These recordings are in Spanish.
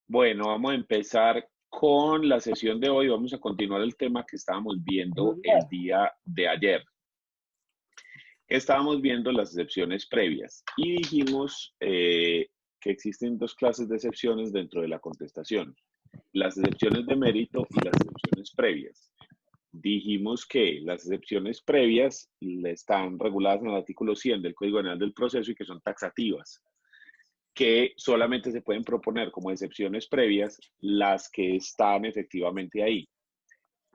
Bueno, vamos a empezar con la sesión de hoy. Vamos a continuar el tema que estábamos viendo el día de ayer. Estábamos viendo las excepciones previas y dijimos que existen dos clases de excepciones dentro de la contestación. Las excepciones de mérito y las excepciones previas. Dijimos que las excepciones previas están reguladas en el artículo 100 del Código Penal del Proceso y que son taxativas, que solamente se pueden proponer como excepciones previas las que están efectivamente ahí.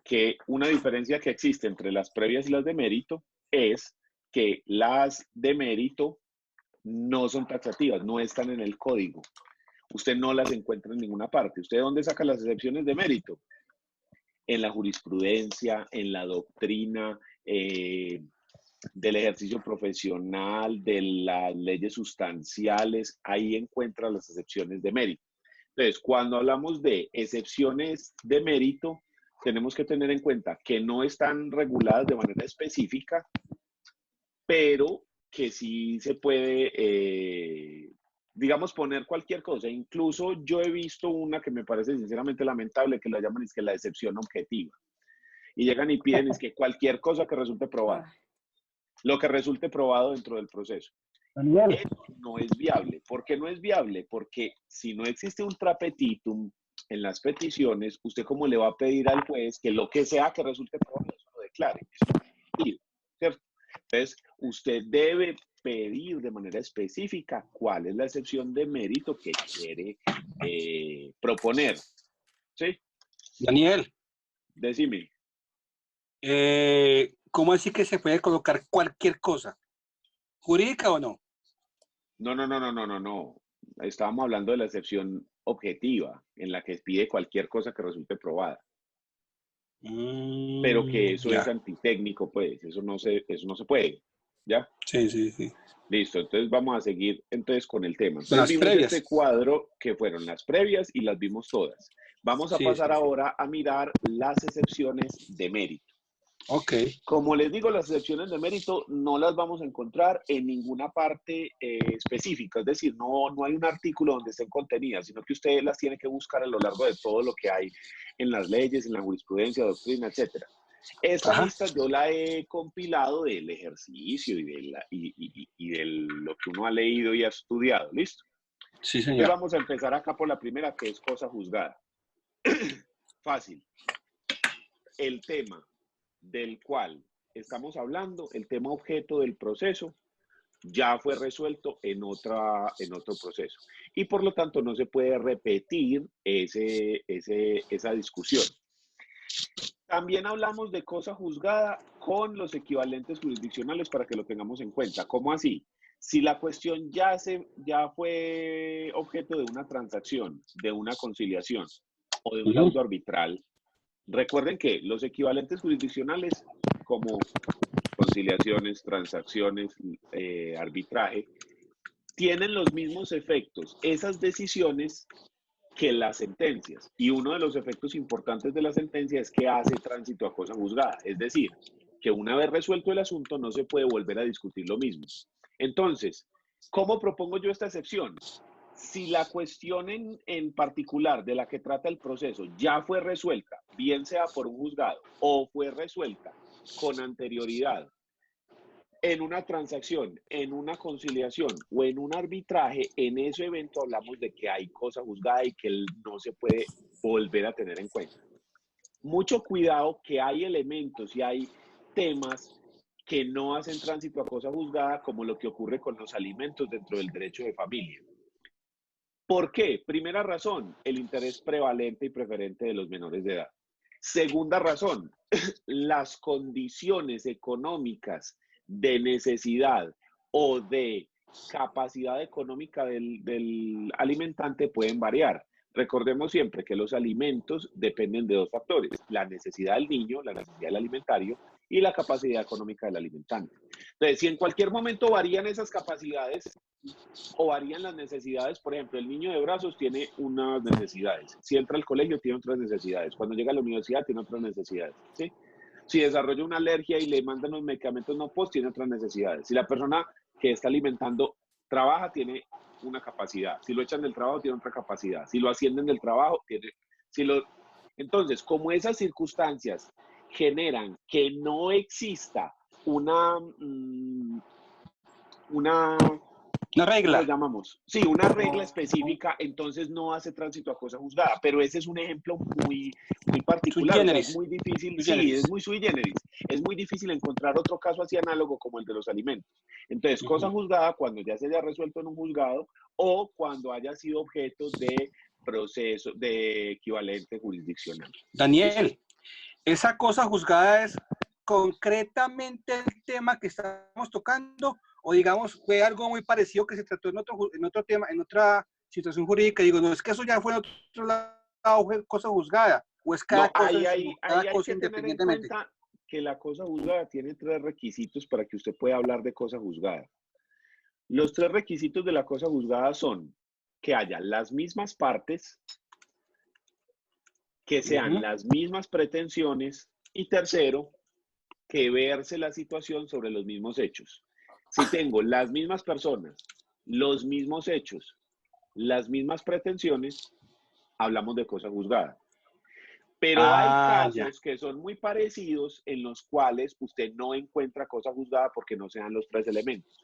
Que una diferencia que existe entre las previas y las de mérito es que las de mérito no son taxativas, no están en el código. Usted no las encuentra en ninguna parte. ¿Usted dónde saca las excepciones de mérito? En la jurisprudencia, en la doctrina, del ejercicio profesional, de las leyes sustanciales, ahí encuentra las excepciones de mérito. Entonces, cuando hablamos de excepciones de mérito, tenemos que tener en cuenta que no están reguladas de manera específica, pero que sí se puede, digamos, poner cualquier cosa. Incluso yo he visto una que me parece sinceramente lamentable, que la llaman es que la excepción objetiva. Y llegan y piden es que cualquier cosa que resulte probada. Lo que resulte probado dentro del proceso. Daniel. Eso no es viable. ¿Por qué no es viable? Porque si no existe ultra petitum en las peticiones, ¿usted cómo le va a pedir al juez que lo que sea que resulte probado eso lo declare? ¿Cierto? Entonces, usted debe pedir de manera específica cuál es la excepción de mérito que quiere proponer. ¿Sí? Daniel. Decime. ¿Cómo así que se puede colocar cualquier cosa? ¿Jurídica o no? No. Estábamos hablando de la excepción objetiva, en la que pide cualquier cosa que resulte probada. Pero que eso Ya. es antitécnico, pues, eso no se puede. ¿Ya? Sí. Listo, entonces vamos a seguir entonces con el tema. Con Entonces las vimos previas. este cuadro que fueron las previas y las vimos todas. Vamos a pasar ahora a mirar las excepciones de mérito. Ok. Como les digo, las excepciones de mérito no las vamos a encontrar en ninguna parte específica, es decir, no hay un artículo donde estén contenidas, sino que usted las tiene que buscar a lo largo de todo lo que hay en las leyes, en la jurisprudencia, doctrina, etc. Esta lista yo la he compilado del ejercicio y de lo que uno ha leído y ha estudiado, ¿listo? Sí, señor. Entonces vamos a empezar acá por la primera, que es cosa juzgada. Fácil. El tema del cual estamos hablando, el tema objeto del proceso, ya fue resuelto en otro proceso. Y por lo tanto no se puede repetir esa discusión. También hablamos de cosa juzgada con los equivalentes jurisdiccionales para que lo tengamos en cuenta. ¿Cómo así? Si la cuestión ya fue objeto de una transacción, de una conciliación o de un laudo arbitral, recuerden que los equivalentes jurisdiccionales como conciliaciones, transacciones, arbitraje, tienen los mismos efectos, esas decisiones, que las sentencias. Y uno de los efectos importantes de la sentencia es que hace tránsito a cosa juzgada. Es decir, que una vez resuelto el asunto no se puede volver a discutir lo mismo. Entonces, ¿cómo propongo yo esta excepción? Si la cuestión en particular de la que trata el proceso ya fue resuelta, bien sea por un juzgado o fue resuelta con anterioridad en una transacción, en una conciliación o en un arbitraje, en ese evento hablamos de que hay cosa juzgada y que no se puede volver a tener en cuenta. Mucho cuidado, que hay elementos y hay temas que no hacen tránsito a cosa juzgada, como lo que ocurre con los alimentos dentro del derecho de familia. ¿Por qué? Primera razón, el interés prevalente y preferente de los menores de edad. Segunda razón, las condiciones económicas de necesidad o de capacidad económica del alimentante pueden variar. Recordemos siempre que los alimentos dependen de dos factores: la necesidad del niño, la necesidad del alimentario, y la capacidad económica del alimentante. Entonces, si en cualquier momento varían esas capacidades o varían las necesidades, por ejemplo, el niño de brazos tiene unas necesidades, si entra al colegio tiene otras necesidades, cuando llega a la universidad tiene otras necesidades, ¿sí? Si desarrolla una alergia y le mandan los medicamentos no post, tiene otras necesidades. Si la persona que está alimentando trabaja, tiene una capacidad. Si lo echan del trabajo, tiene otra capacidad. Si lo ascienden del trabajo, tiene... Entonces, como esas circunstancias generan que no exista una regla. ¿cómo lo llamamos? Sí, una regla específica, entonces no hace tránsito a cosa juzgada, pero ese es un ejemplo muy particular, o sea, es muy difícil, sí, es muy sui generis, es muy difícil encontrar otro caso así análogo como el de los alimentos. Entonces, cosa juzgada cuando ya se haya resuelto en un juzgado o cuando haya sido objeto de proceso de equivalente jurisdiccional. Daniel, esa cosa juzgada es concretamente el tema que estamos tocando, o digamos, fue algo muy parecido que se trató en otro tema, en otra situación jurídica. Digo, no, es que eso ya fue en otro lado, fue cosa juzgada, o es cada No, cosa, hay cosa que tener en independientemente. cuenta que la cosa juzgada tiene 3 requisitos para que usted pueda hablar de cosa juzgada. Los 3 requisitos de la cosa juzgada son que haya las mismas partes, que sean las mismas pretensiones y tercero, que verse la situación sobre los mismos hechos. Si tengo las mismas personas, los mismos hechos, las mismas pretensiones, hablamos de cosa juzgada. Pero hay casos que son muy parecidos en los cuales usted no encuentra cosa juzgada porque no sean los 3 elementos.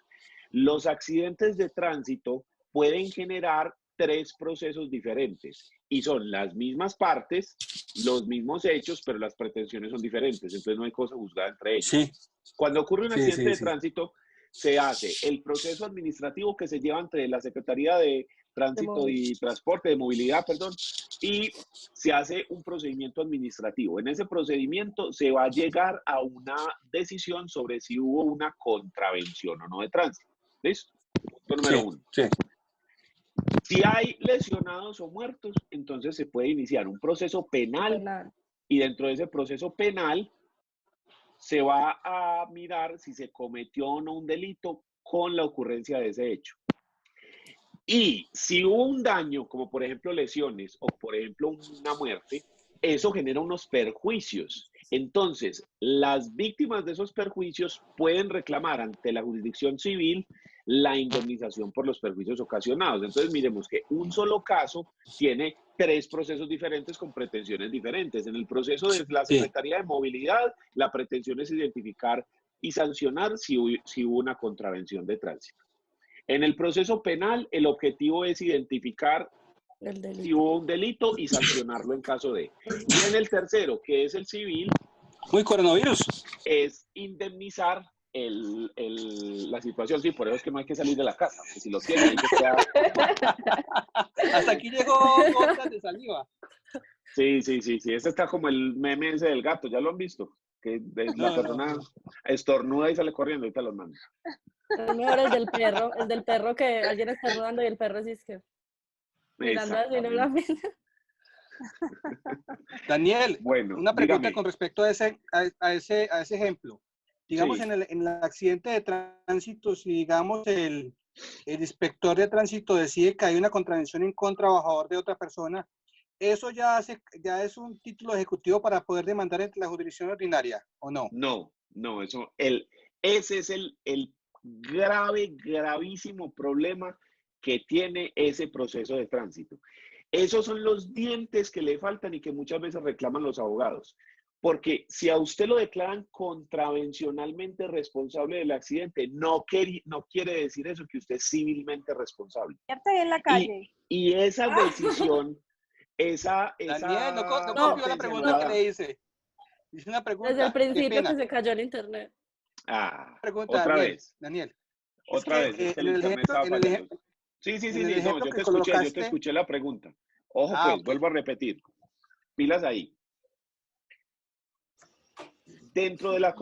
Los accidentes de tránsito pueden generar 3 procesos diferentes y son las mismas partes, los mismos hechos, pero las pretensiones son diferentes, entonces no hay cosa juzgada entre ellos. Sí. Cuando ocurre un accidente de tránsito, se hace el proceso administrativo que se lleva entre la Secretaría de Tránsito y Transporte, de Movilidad, perdón, y se hace un procedimiento administrativo. En ese procedimiento se va a llegar a una decisión sobre si hubo una contravención o no de tránsito. ¿Listo? Punto número 1. Sí. Si hay lesionados o muertos, entonces se puede iniciar un proceso penal y dentro de ese proceso penal se va a mirar si se cometió o no un delito con la ocurrencia de ese hecho. Y si hubo un daño, como por ejemplo lesiones o por ejemplo una muerte, eso genera unos perjuicios. Entonces, las víctimas de esos perjuicios pueden reclamar ante la jurisdicción civil la indemnización por los perjuicios ocasionados. Entonces, miremos que un solo caso tiene 3 procesos diferentes con pretensiones diferentes. En el proceso de la Secretaría de Movilidad, la pretensión es identificar y sancionar si hubo una contravención de tránsito. En el proceso penal, el objetivo es identificar si hubo un delito y sancionarlo en caso de. Y en el tercero, que es el civil, muy coronavirus, es indemnizar la situación. Sí, por eso es que no hay que salir de la casa, que si lo tienen hay que quedar. Hasta aquí llegó gotas de saliva. Sí. Ese está como el meme ese del gato, ¿ya lo han visto? Que la persona estornuda y sale corriendo, ahorita los mando. Es mejor el del perro que alguien está estornudando y el perro así es que mirando así no la mira. Daniel, bueno, una pregunta dígame. con respecto a ese ejemplo. Digamos, en el accidente de tránsito, si digamos el inspector de tránsito decide que hay una contravención en contra o a favor de otra persona, ¿eso ya es un título ejecutivo para poder demandar en la jurisdicción ordinaria o no? No, ese es el gravísimo problema que tiene ese proceso de tránsito. Esos son los dientes que le faltan y que muchas veces reclaman los abogados. Porque si a usted lo declaran contravencionalmente responsable del accidente, no quiere decir eso que usted es civilmente responsable. Ya está en la calle. Y esa decisión, Daniel, no copió la pregunta que le hice. Hice una pregunta. Desde el principio que se cayó el internet. Pregunta, Daniel. Otra vez. Es que el internet estaba fallando. Sí, no, yo te escuché la pregunta. Ojo, pues, vuelvo a repetir. Pilas ahí. Dentro de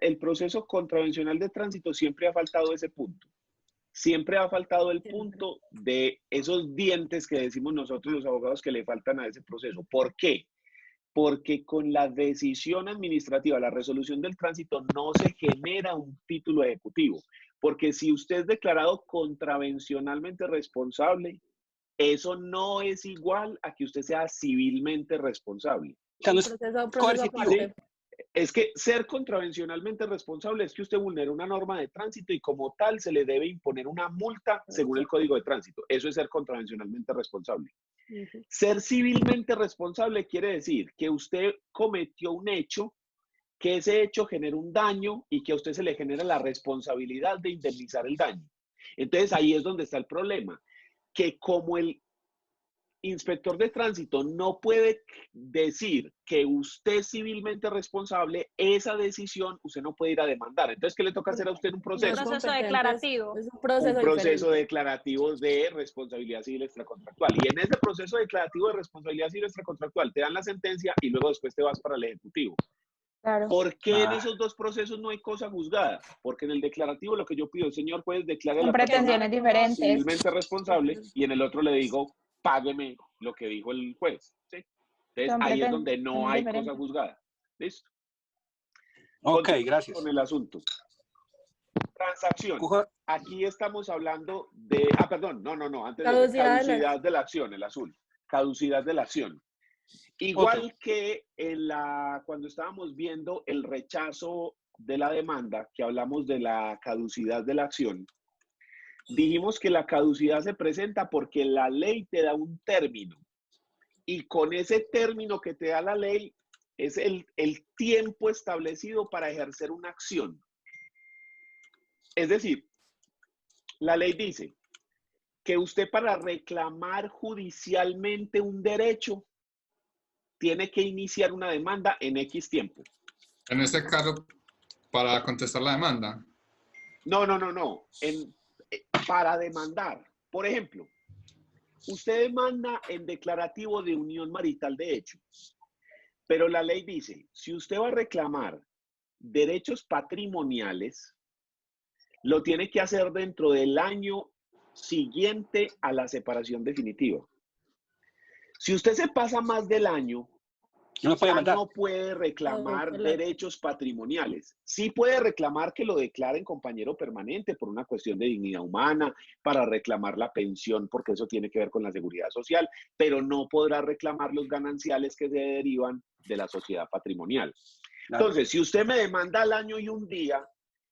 el proceso contravencional de tránsito siempre ha faltado ese punto. Siempre ha faltado el punto de esos dientes que decimos nosotros los abogados que le faltan a ese proceso. ¿Por qué? Porque con la decisión administrativa, la resolución del tránsito, no se genera un título ejecutivo. Porque si usted es declarado contravencionalmente responsable, eso no es igual a que usted sea civilmente responsable. O sea, no es coercitivo. Es que ser contravencionalmente responsable es que usted vulnera una norma de tránsito y como tal se le debe imponer una multa según el Código de Tránsito. Eso es ser contravencionalmente responsable. Ser civilmente responsable quiere decir que usted cometió un hecho, que ese hecho genera un daño y que a usted se le genera la responsabilidad de indemnizar el daño. Entonces ahí es donde está el problema, que como el inspector de tránsito no puede decir que usted es civilmente responsable, esa decisión usted no puede ir a demandar. Entonces, ¿qué le toca hacer a usted en un proceso? No Un proceso declarativo. Es un proceso, Un proceso diferente. declarativo de responsabilidad civil extracontractual. Y en ese proceso declarativo de responsabilidad civil extracontractual te dan la sentencia y luego después te vas para el ejecutivo. Claro. ¿Por qué en esos dos procesos no hay cosa juzgada? Porque en el declarativo lo que yo pido, el señor juez declare a Son la persona pretensiones diferentes. civilmente responsable y en el otro le digo, págueme lo que dijo el juez. ¿Sí? Entonces Son ahí es donde no pretensiones hay diferentes. cosa juzgada. ¿Listo? Ok, Continuamos gracias. con el asunto. Transacción. Coja- Aquí estamos hablando de... perdón, no, antes de Caducidad caducidad de la acción, el azul. Caducidad de la acción. Igual que cuando estábamos viendo el rechazo de la demanda, que hablamos de la caducidad de la acción, dijimos que la caducidad se presenta porque la ley te da un término y con ese término que te da la ley es el tiempo establecido para ejercer una acción. Es decir, la ley dice que usted para reclamar judicialmente un derecho tiene que iniciar una demanda en X tiempo. En este caso, para contestar la demanda. No. Para demandar. Por ejemplo, usted demanda en declarativo de unión marital de hecho, pero la ley dice, si usted va a reclamar derechos patrimoniales, lo tiene que hacer dentro del año siguiente a la separación definitiva. Si usted se pasa más del año, no puede reclamar derechos patrimoniales. Sí puede reclamar que lo declaren compañero permanente por una cuestión de dignidad humana, para reclamar la pensión, porque eso tiene que ver con la seguridad social, pero no podrá reclamar los gananciales que se derivan de la sociedad patrimonial. Claro. Entonces, si usted me demanda al año y un día,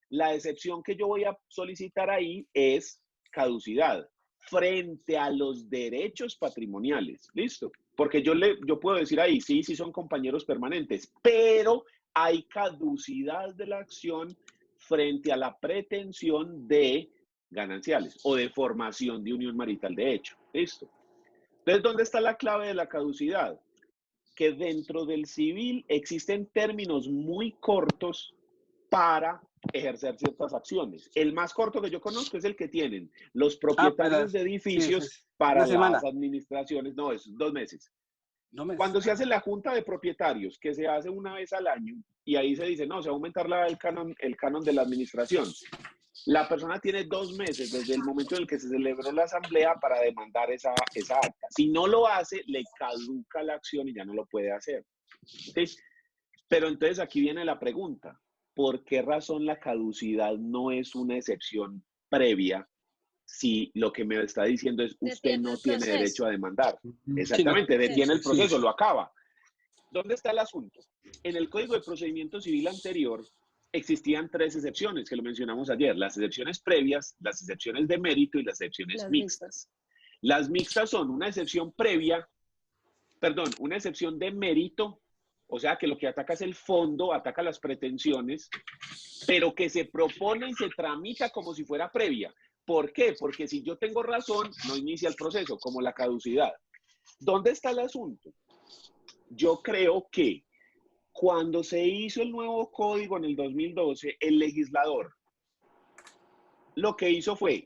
la excepción que yo voy a solicitar ahí es caducidad frente a los derechos patrimoniales. ¿Listo? Porque yo puedo decir ahí, sí son compañeros permanentes, pero hay caducidad de la acción frente a la pretensión de gananciales o de formación de unión marital de hecho. ¿Listo? Entonces, ¿dónde está la clave de la caducidad? Que dentro del civil existen términos muy cortos para ejercer ciertas acciones. El más corto que yo conozco es el que tienen los propietarios de edificios para las administraciones. No, es 2 meses. Cuando se hace la junta de propietarios, que se hace una vez al año, y ahí se dice, no, se va a aumentar el canon de la administración. La persona tiene 2 meses desde el momento en el que se celebró la asamblea para demandar esa acta. Si no lo hace, le caduca la acción y ya no lo puede hacer. ¿Sí? Pero entonces aquí viene la pregunta. ¿Por qué razón la caducidad no es una excepción previa si lo que me está diciendo es usted no tiene derecho a demandar? Exactamente, detiene el proceso, lo acaba. ¿Dónde está el asunto? En el Código de Procedimiento Civil anterior existían 3 excepciones que lo mencionamos ayer. Las excepciones previas, las excepciones de mérito y las excepciones mixtas. Las mixtas son una excepción una excepción de mérito. O sea, que lo que ataca es el fondo, ataca las pretensiones, pero que se propone y se tramita como si fuera previa. ¿Por qué? Porque si yo tengo razón, no inicia el proceso, como la caducidad. ¿Dónde está el asunto? Yo creo que cuando se hizo el nuevo código en el 2012, el legislador lo que hizo fue,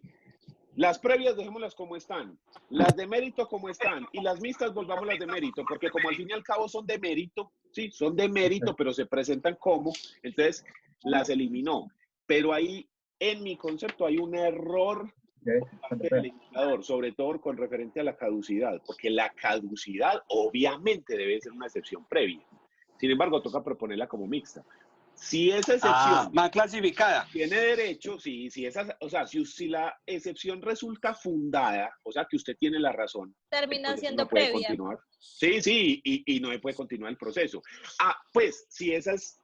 las previas dejémoslas como están, las de mérito como están, y las mixtas volvamos las de mérito, porque como al fin y al cabo son de mérito, sí, son de mérito, pero se presentan como, entonces las eliminó. Pero ahí, en mi concepto, hay un error del legislador, sobre todo con referente a la caducidad, porque la caducidad obviamente debe ser una excepción previa. Sin embargo, toca proponerla como mixta. Si esa excepción más clasificada tiene derecho, si la excepción resulta fundada, o sea, que usted tiene la razón, termina siendo no puede previa. continuar. Sí, y no puede continuar el proceso. Pues, si esa es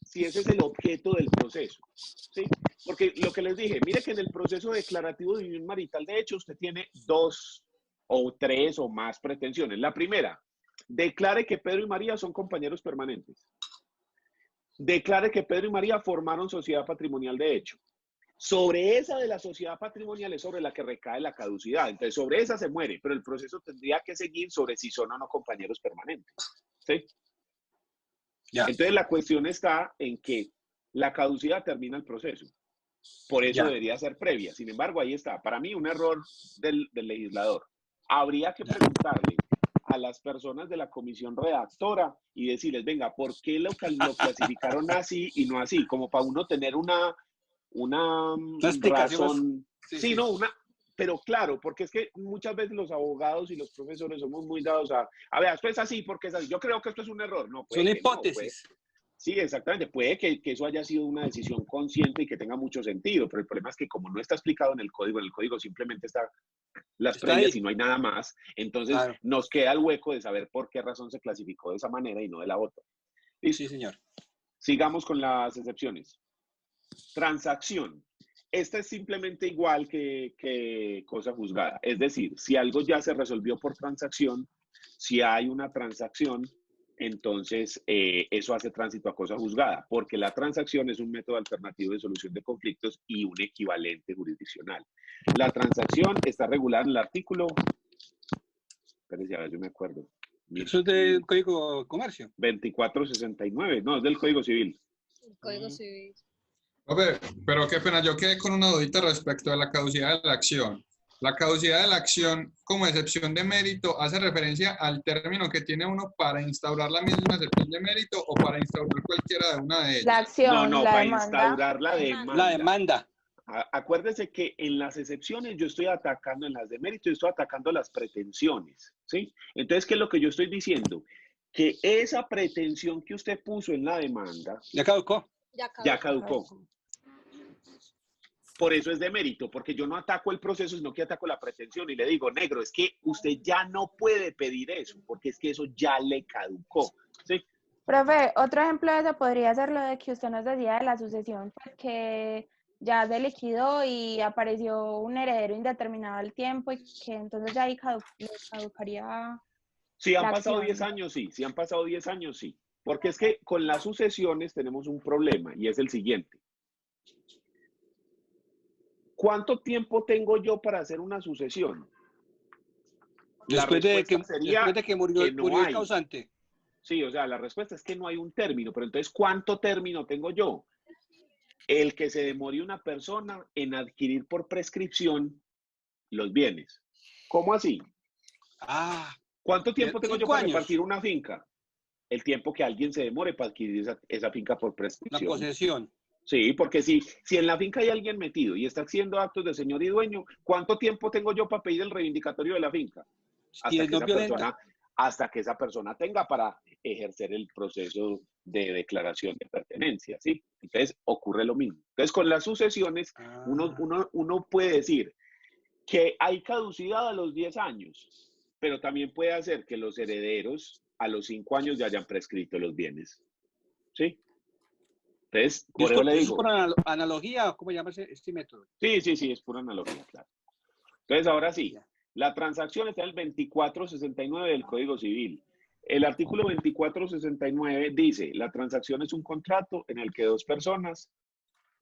si ese es el objeto del proceso, ¿sí? Porque lo que les dije, mire que en el proceso declarativo de unión marital, de hecho, usted tiene 2 o 3 o más pretensiones. La primera, declare que Pedro y María son compañeros permanentes. Declare que Pedro y María formaron sociedad patrimonial de hecho. Sobre esa de la sociedad patrimonial es sobre la que recae la caducidad. Entonces, sobre esa se muere, pero el proceso tendría que seguir sobre si son o no compañeros permanentes. ¿Sí? Ya. Entonces, la cuestión está en que la caducidad termina el proceso. Por eso Ya. debería ser previa. Sin embargo, ahí está. Para mí, un error del legislador. Habría que preguntarle a las personas de la comisión redactora y decirles, venga, ¿por qué lo clasificaron así y no así? Como para uno tener una explicación razón. sí, Sí, sí. no, pero claro, porque es que muchas veces los abogados y los profesores somos muy dados a ver, esto es así porque es así. Yo creo que esto es un error. No, puede Son que no, puede. hipótesis. Sí, exactamente. Puede que eso haya sido una decisión consciente y que tenga mucho sentido, pero el problema es que como no está explicado en el código simplemente está las Está previas ahí. y no hay nada más, entonces Claro. nos queda el hueco de saber por qué razón se clasificó de esa manera y no de la otra. ¿Listo? Sí, señor. Sigamos con las excepciones. Transacción. Esta es simplemente igual que cosa juzgada. Es decir, si algo ya se resolvió por transacción, si hay una transacción, entonces eso hace tránsito a cosa juzgada, porque la transacción es un método alternativo de solución de conflictos y un equivalente jurisdiccional. La transacción está regulada en el artículo, espérense, a ver, yo me acuerdo. Eso es del Código de Comercio. 2469, no, es del Código Civil. El Código Civil. Pero qué pena, yo quedé con una dudita respecto a la caducidad de la acción. La caducidad de la acción, como excepción de mérito, hace referencia al término que tiene uno para instaurar la misma excepción de mérito o para instaurar cualquiera de una de La ellas. acción, No, la para demanda. instaurar la La demanda. La demanda. Acuérdese que en las excepciones yo estoy atacando, en las de mérito yo estoy atacando las pretensiones, ¿sí? Entonces, ¿qué es lo que yo estoy diciendo? Que esa pretensión que usted puso en la demanda Ya caducó. ya caducó. Por eso es de mérito, porque yo no ataco el proceso, sino que ataco la pretensión y le digo, negro, es que usted ya no puede pedir eso, porque es que eso ya le caducó, ¿sí? Profe, otro ejemplo de eso podría ser lo de que usted nos decía de la sucesión, pues que ya se liquidó y apareció un heredero indeterminado al tiempo y que entonces ya ahí caducaría Si han la pasado acción. 10 años, sí. Si han pasado 10 años, sí. Porque es que con las sucesiones tenemos un problema y es el siguiente. ¿Cuánto tiempo tengo yo para hacer una sucesión? Después de que murió el hay. causante. Sí, o sea, la respuesta es que no hay un término, pero entonces, ¿cuánto término tengo yo? El que se demore una persona en adquirir por prescripción los bienes. ¿Cómo así? ¿Cuánto tiempo tengo yo para repartir una finca? El tiempo que alguien se demore para adquirir esa finca por prescripción. La posesión. Sí, porque si en la finca hay alguien metido y está haciendo actos de señor y dueño, ¿cuánto tiempo tengo yo para pedir el reivindicatorio de la finca? Hasta que esa persona tenga para ejercer el proceso de declaración de pertenencia, ¿sí? Entonces ocurre lo mismo. Entonces con las sucesiones uno puede decir que hay caducidad a los 10 años, pero también puede hacer que los herederos a los 5 años ya hayan prescrito los bienes, ¿sí? Entonces, por eso le digo. ¿Es por analogía o cómo llama este método? Sí, es pura analogía, claro. Entonces, ahora sí, la transacción está en el 2469 del Código Civil. El artículo 2469 dice, la transacción es un contrato en el que dos personas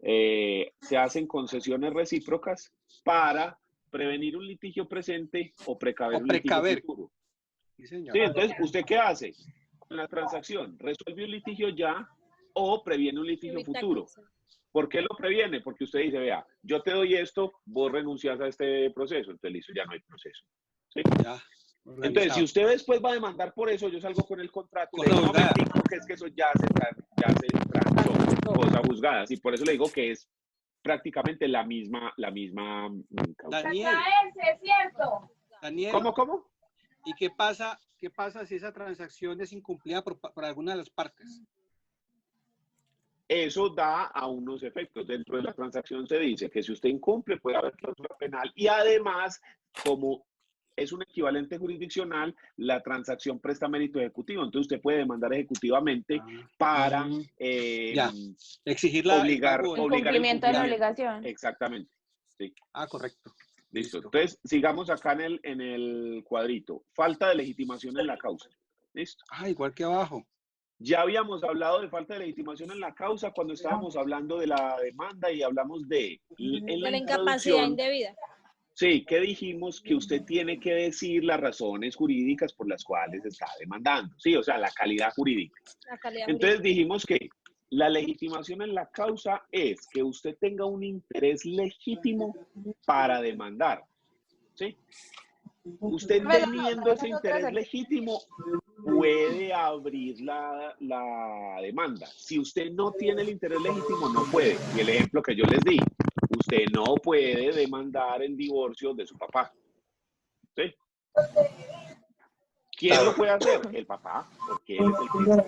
se hacen concesiones recíprocas para prevenir un litigio presente o precaver un litigio futuro. Sí, señor. Sí, entonces, ¿usted qué hace? Con la transacción, resuelve un litigio ya o previene un litigio futuro. ¿Por qué lo previene? Porque usted dice, vea, yo te doy esto, vos renuncias a este proceso, entonces listo, ya no hay proceso. ¿Sí? Ya, entonces, si usted después va a demandar por eso, yo salgo con el contrato y le digo, no, que es que eso ya se transó, cosa juzgada. Y por eso le digo que es prácticamente la misma Daniel, es cierto. Daniel, ¿Cómo? ¿Y qué pasa si esa transacción es incumplida por alguna de las partes? Eso da a unos efectos. Dentro de la transacción se dice que si usted incumple puede haber cláusula penal y además, como es un equivalente jurisdiccional, la transacción presta mérito ejecutivo. Entonces usted puede demandar ejecutivamente para exigir obligar el el cumplimiento de la obligación. Exactamente. Sí. Correcto. Listo. Entonces, sigamos acá en el cuadrito. Falta de legitimación en la causa. ¿Listo? Igual que abajo. Ya habíamos hablado de falta de legitimación en la causa cuando estábamos hablando de la demanda y hablamos de la incapacidad indebida. Sí, que dijimos que usted tiene que decir las razones jurídicas por las cuales está demandando. Sí, o sea, la calidad jurídica. Entonces dijimos que la legitimación en la causa es que usted tenga un interés legítimo para demandar. ¿Sí? Usted teniendo ese interés legítimo puede abrir la demanda. Si usted no tiene el interés legítimo, no puede. Y el ejemplo que yo les di, usted no puede demandar el divorcio de su papá. ¿Sí? ¿Quién lo puede hacer? El papá, porque él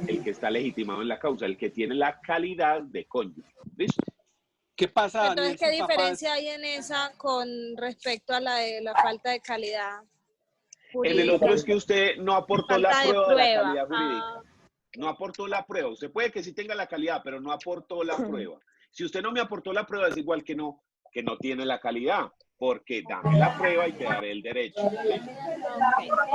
es el que está legitimado en la causa, el que tiene la calidad de cónyuge. ¿Listo? ¿Qué pasa? Entonces, ¿qué diferencia hay en esa con respecto a la de la falta de calidad jurídica? En el otro es que usted no aportó la prueba de la calidad jurídica. Ah. No aportó la prueba. Usted puede que sí tenga la calidad, pero no aportó la prueba. Si usted no me aportó la prueba, es igual que no tiene la calidad, porque dame la prueba y te daré el derecho. ¿Sí?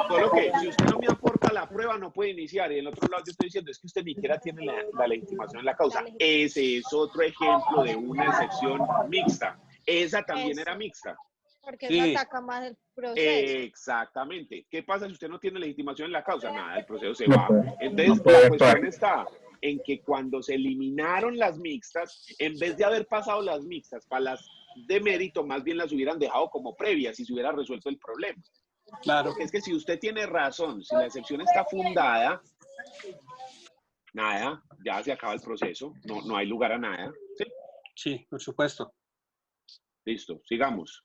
Solo que si usted no me aporta la prueba, no puede iniciar. Y en el otro lado yo estoy diciendo es que usted ni siquiera tiene la legitimación en la causa. Ese es otro ejemplo de una excepción mixta. Esa también era mixta. Porque eso ataca más el proceso. Exactamente. ¿Qué pasa si usted no tiene legitimación en la causa? Nada, el proceso se va. Entonces, la cuestión está en que cuando se eliminaron las mixtas, en vez de haber pasado las mixtas para las de mérito, más bien las hubieran dejado como previas y se hubiera resuelto el problema. Claro. Porque es que si usted tiene razón, si la excepción está fundada, nada, ya se acaba el proceso, no hay lugar a nada. ¿Sí? Sí, por supuesto. Listo, sigamos.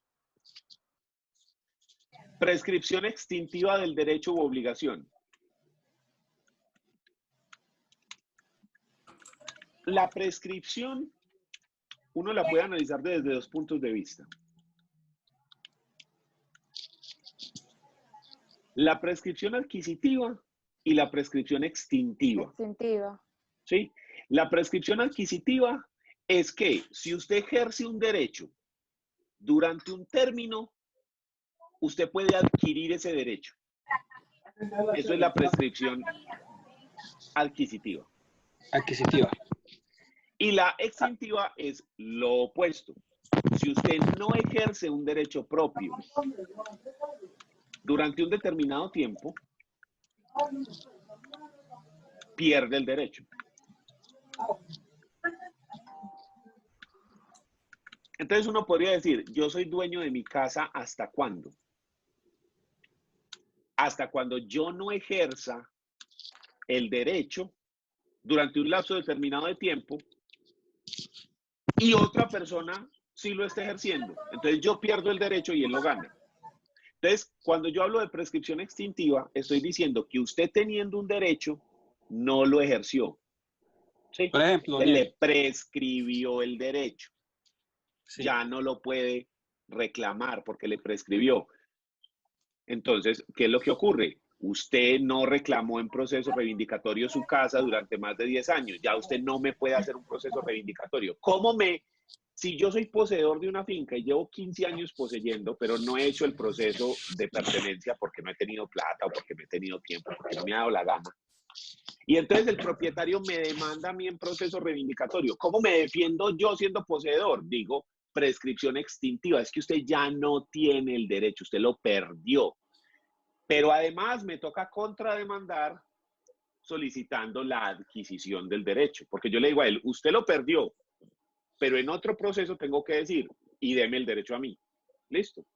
Prescripción extintiva del derecho u obligación. La prescripción, uno la puede analizar desde dos puntos de vista. La prescripción adquisitiva y la prescripción extintiva. ¿Sí? La prescripción adquisitiva es que si usted ejerce un derecho durante un término, usted puede adquirir ese derecho. Eso es la prescripción adquisitiva. Y la extintiva es lo opuesto. Si usted no ejerce un derecho propio durante un determinado tiempo, pierde el derecho. Entonces uno podría decir, yo soy dueño de mi casa ¿hasta cuándo? Hasta cuando yo no ejerza el derecho durante un lapso determinado de tiempo y otra persona sí lo está ejerciendo. Entonces yo pierdo el derecho y él lo gana. Entonces, cuando yo hablo de prescripción extintiva, estoy diciendo que usted teniendo un derecho no lo ejerció. ¿Sí? Por ejemplo, le prescribió el derecho. Sí. Ya no lo puede reclamar porque le prescribió. Entonces, ¿qué es lo que ocurre? Usted no reclamó en proceso reivindicatorio su casa durante más de 10 años. Ya usted no me puede hacer un proceso reivindicatorio. Si yo soy poseedor de una finca y llevo 15 años poseyendo, pero no he hecho el proceso de pertenencia porque no he tenido plata o porque no he tenido tiempo, porque no me ha dado la gana. Y entonces el propietario me demanda a mí en proceso reivindicatorio. ¿Cómo me defiendo yo siendo poseedor? Digo, prescripción extintiva. Es que usted ya no tiene el derecho, usted lo perdió. Pero además me toca contrademandar solicitando la adquisición del derecho. Porque yo le digo a él, usted lo perdió, pero en otro proceso tengo que decir, y deme el derecho a mí. ¿Listo?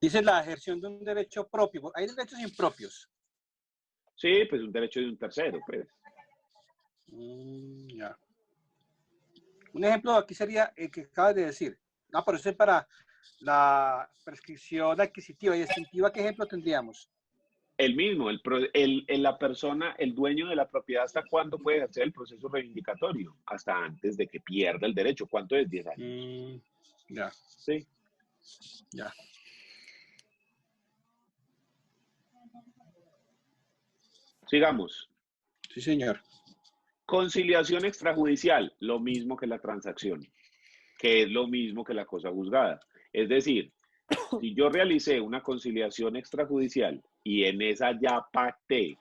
Dice la ejerción de un derecho propio. Hay derechos impropios. Sí, pues un derecho de un tercero, pues. Ya. Un ejemplo aquí sería el que acabas de decir. No, pero eso es para la prescripción adquisitiva y extintiva. ¿Qué ejemplo tendríamos? El mismo, la persona, el dueño de la propiedad, ¿hasta cuándo puede hacer el proceso reivindicatorio? Hasta antes de que pierda el derecho. ¿Cuánto es? 10 años. Ya. Sí. Ya. Sigamos. Sí, señor. Conciliación extrajudicial, lo mismo que la transacción, que es lo mismo que la cosa juzgada. Es decir, si yo realicé una conciliación extrajudicial y en esa ya pacté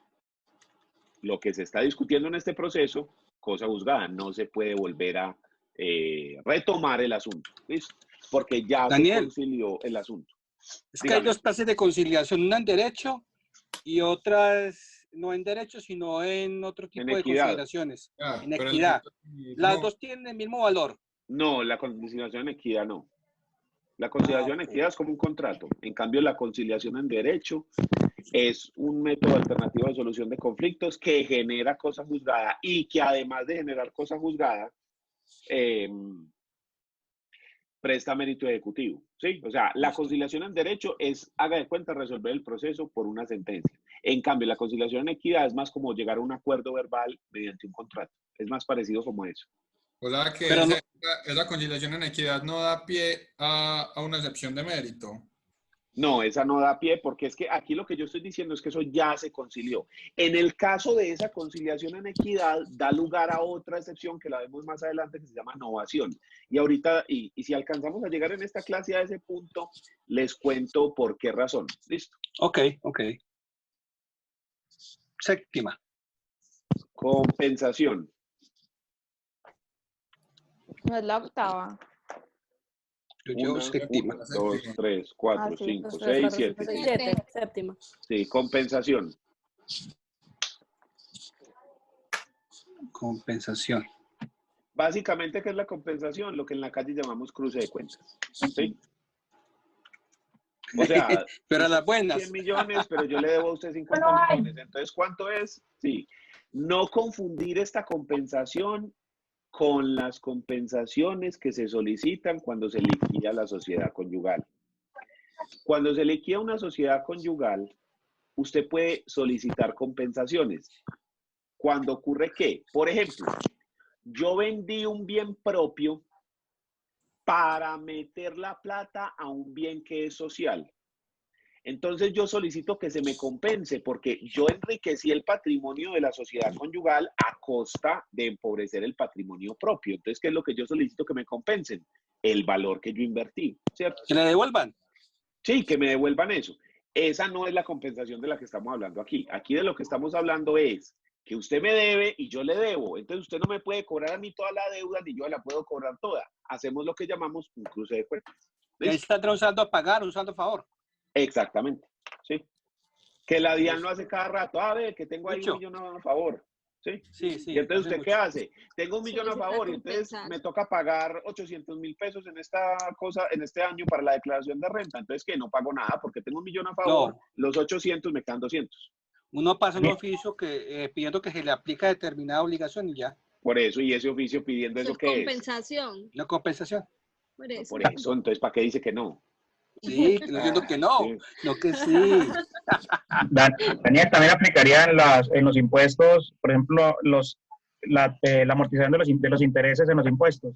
lo que se está discutiendo en este proceso, cosa juzgada, no se puede volver a retomar el asunto, ¿listo? Porque ya Daniel, se concilió el asunto. Es que hay dos clases de conciliación, una en derecho y otras no en derecho, sino en otro tipo de consideraciones, en equidad. Las dos tienen el mismo valor. No, la conciliación en equidad no. La conciliación en equidad es como un contrato. En cambio, la conciliación en derecho es un método alternativo de solución de conflictos que genera cosa juzgada y que además de generar cosa juzgada, presta mérito ejecutivo, ¿sí? O sea, la conciliación en derecho es, haga de cuenta, resolver el proceso por una sentencia. En cambio, la conciliación en equidad es más como llegar a un acuerdo verbal mediante un contrato. Es más parecido como eso. O sea, que esa conciliación en equidad no da pie a una excepción de mérito. No, esa no da pie porque es que aquí lo que yo estoy diciendo es que eso ya se concilió. En el caso de esa conciliación en equidad, da lugar a otra excepción que la vemos más adelante que se llama novación. Y ahorita, y si alcanzamos a llegar en esta clase a ese punto, les cuento por qué razón. ¿Listo? Ok. Séptima. Compensación. No es la octava. Yo llevo séptima. 1, 2, 3, 4, 5, 6, 7. Séptima. Sí, compensación. Compensación. Básicamente, ¿qué es la compensación? Lo que en la calle llamamos cruce de cuentas. ¿Sí? O sea, pero a las buenas. 100 millones, pero yo le debo a usted 50 millones. Entonces, ¿cuánto es? Sí. No confundir esta compensación con las compensaciones que se solicitan cuando se liquida la sociedad conyugal. Cuando se liquida una sociedad conyugal, usted puede solicitar compensaciones. Cuando ocurre que, por ejemplo, yo vendí un bien propio para meter la plata a un bien que es social. Entonces yo solicito que se me compense porque yo enriquecí el patrimonio de la sociedad conyugal a costa de empobrecer el patrimonio propio. Entonces, ¿qué es lo que yo solicito que me compensen? El valor que yo invertí, ¿cierto? ¿Que le devuelvan? Sí, que me devuelvan eso. Esa no es la compensación de la que estamos hablando aquí. Aquí de lo que estamos hablando es que usted me debe y yo le debo. Entonces usted no me puede cobrar a mí toda la deuda ni yo la puedo cobrar toda. Hacemos lo que llamamos un cruce de cuentas. Ahí está entre un saldo a pagar, un saldo a favor. Exactamente, sí. Que la DIAN lo hace cada rato. A ver, que tengo ahí Mucho. 1 millón a favor. Sí. Sí. Y entonces, ¿usted mucho. qué hace? Tengo 1 millón a Solicita favor y entonces compensar. me toca pagar 800.000 pesos en esta cosa, en este año para la declaración de renta. Entonces, ¿qué? No pago nada porque tengo 1 millón a favor. No. Los 800 me quedan 200. Uno pasa un oficio que, pidiendo que se le aplica determinada obligación y ya. Por eso, y ese oficio pidiendo eso, Es ¿qué es? compensación. Una compensación. Por No, eso. por eso, entonces, ¿para qué dice que no? Sí, no diciendo que no, Sí. no que sí. Daniel, también aplicaría en los impuestos, por ejemplo, la amortización de los intereses en los impuestos.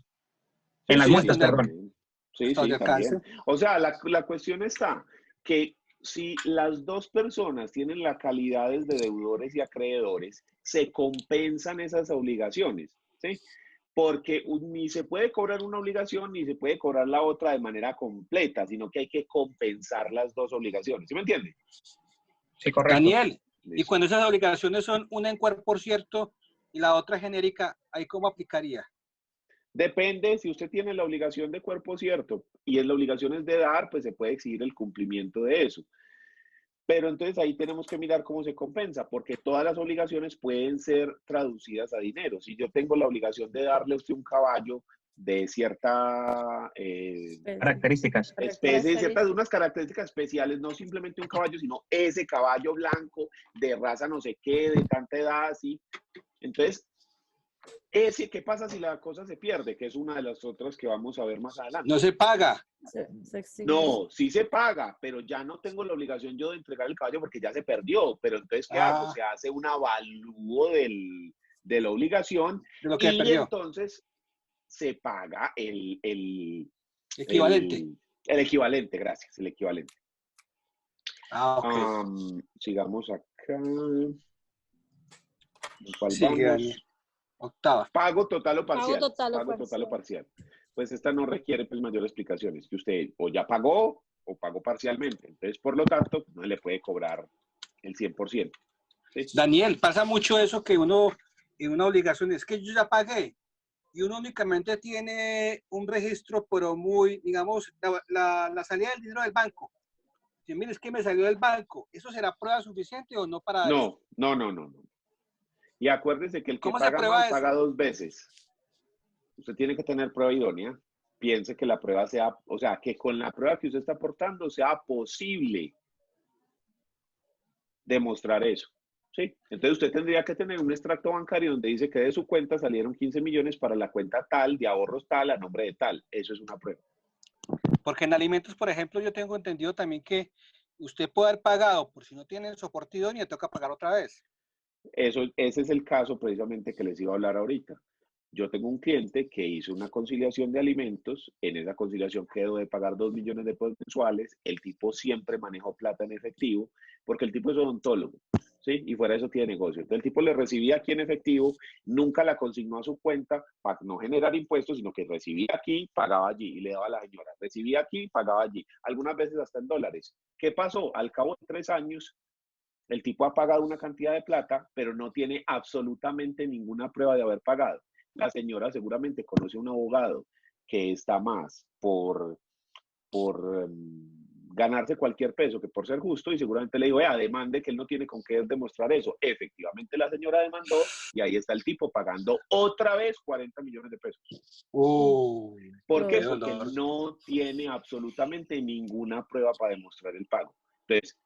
En las Sí, multas, también. perdón. Sí, Hasta donde también. alcance. O sea, la cuestión está que si las dos personas tienen las calidades de deudores y acreedores, se compensan esas obligaciones, ¿sí? Porque ni se puede cobrar una obligación ni se puede cobrar la otra de manera completa, sino que hay que compensar las dos obligaciones. ¿Sí me entiende? Sí, correcto. Daniel, y Listo. cuando esas obligaciones son una en cuerpo por cierto y la otra genérica, ¿ahí cómo aplicaría? Depende, si usted tiene la obligación de cuerpo cierto y es la obligación es de dar, pues se puede exigir el cumplimiento de eso. Pero entonces ahí tenemos que mirar cómo se compensa, porque todas las obligaciones pueden ser traducidas a dinero. Si yo tengo la obligación de darle a usted un caballo de cierta Características. especie, unas características especiales, no simplemente un caballo, sino ese caballo blanco de raza no sé qué, de tanta edad, así. Entonces, ¿qué pasa si la cosa se pierde? Que es una de las otras que vamos a ver más adelante. No se paga. Se exige. No, sí se paga, pero ya no tengo la obligación yo de entregar el caballo porque ya se perdió. Pero entonces, ¿qué hago? Se hace un avalúo de la obligación De lo que y perdió. entonces se paga el Equivalente. El equivalente, gracias, el equivalente. Ok. Sigamos acá. ¿Cuál Sigue, vamos? Daniel. Octava. Pago total o parcial. Pago total o Pago total o parcial. parcial. Pues esta no requiere pues, mayor explicaciones, que usted o ya pagó o pagó parcialmente. Entonces, por lo tanto, no le puede cobrar el 100%. ¿Sí? Daniel, pasa mucho eso que uno en una obligación es que yo ya pagué y uno únicamente tiene un registro, pero muy, digamos, la salida del dinero del banco. Si mire, es que me salió del banco, ¿eso será prueba suficiente o no para esto? No. Y acuérdese que el que ¿Cómo se paga prueba mal eso? paga 2 veces. Usted tiene que tener prueba idónea. Piense que la prueba sea, o sea, que con la prueba que usted está aportando sea posible demostrar eso. ¿Sí? Entonces usted tendría que tener un extracto bancario donde dice que de su cuenta salieron 15 millones para la cuenta tal, de ahorros tal, a nombre de tal. Eso es una prueba. Porque en alimentos, por ejemplo, yo tengo entendido también que usted puede haber pagado, por si no tiene el soporte idóneo, toca pagar otra vez. Ese es el caso precisamente que les iba a hablar ahorita. Yo tengo un cliente que hizo una conciliación de alimentos, en esa conciliación quedó de pagar 2 millones de pesos mensuales, el tipo siempre manejó plata en efectivo, porque el tipo es odontólogo, ¿sí? Y fuera de eso tiene negocio. Entonces el tipo le recibía aquí en efectivo, nunca la consignó a su cuenta para no generar impuestos, sino que recibía aquí, pagaba allí y le daba a la señora. Recibía aquí, pagaba allí, algunas veces hasta en dólares. ¿Qué pasó? Al cabo de 3 años, el tipo ha pagado una cantidad de plata, pero no tiene absolutamente ninguna prueba de haber pagado. La señora seguramente conoce a un abogado que está más por ganarse cualquier peso que por ser justo y seguramente le digo, demande que él no tiene con qué demostrar eso. Efectivamente la señora demandó y ahí está el tipo pagando otra vez 40 millones de pesos. ¿Por qué? Porque no tiene absolutamente ninguna prueba para demostrar el pago. Entonces,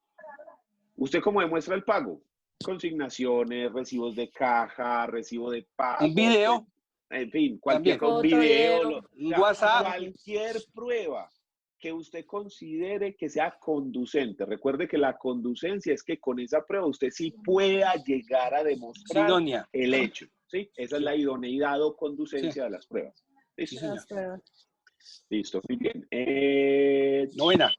¿usted cómo demuestra el pago? Consignaciones, recibos de caja, recibo de pago. Un video. Pues, en fin, cualquier Foto, video, WhatsApp. cualquier prueba que usted considere que sea conducente. Recuerde que la conducencia es que con esa prueba usted sí pueda llegar a demostrar Idónea. el hecho. ¿Sí? Esa es la idoneidad o conducencia de las pruebas. ¿Listo? Las pruebas. Listo, muy bien. Novena.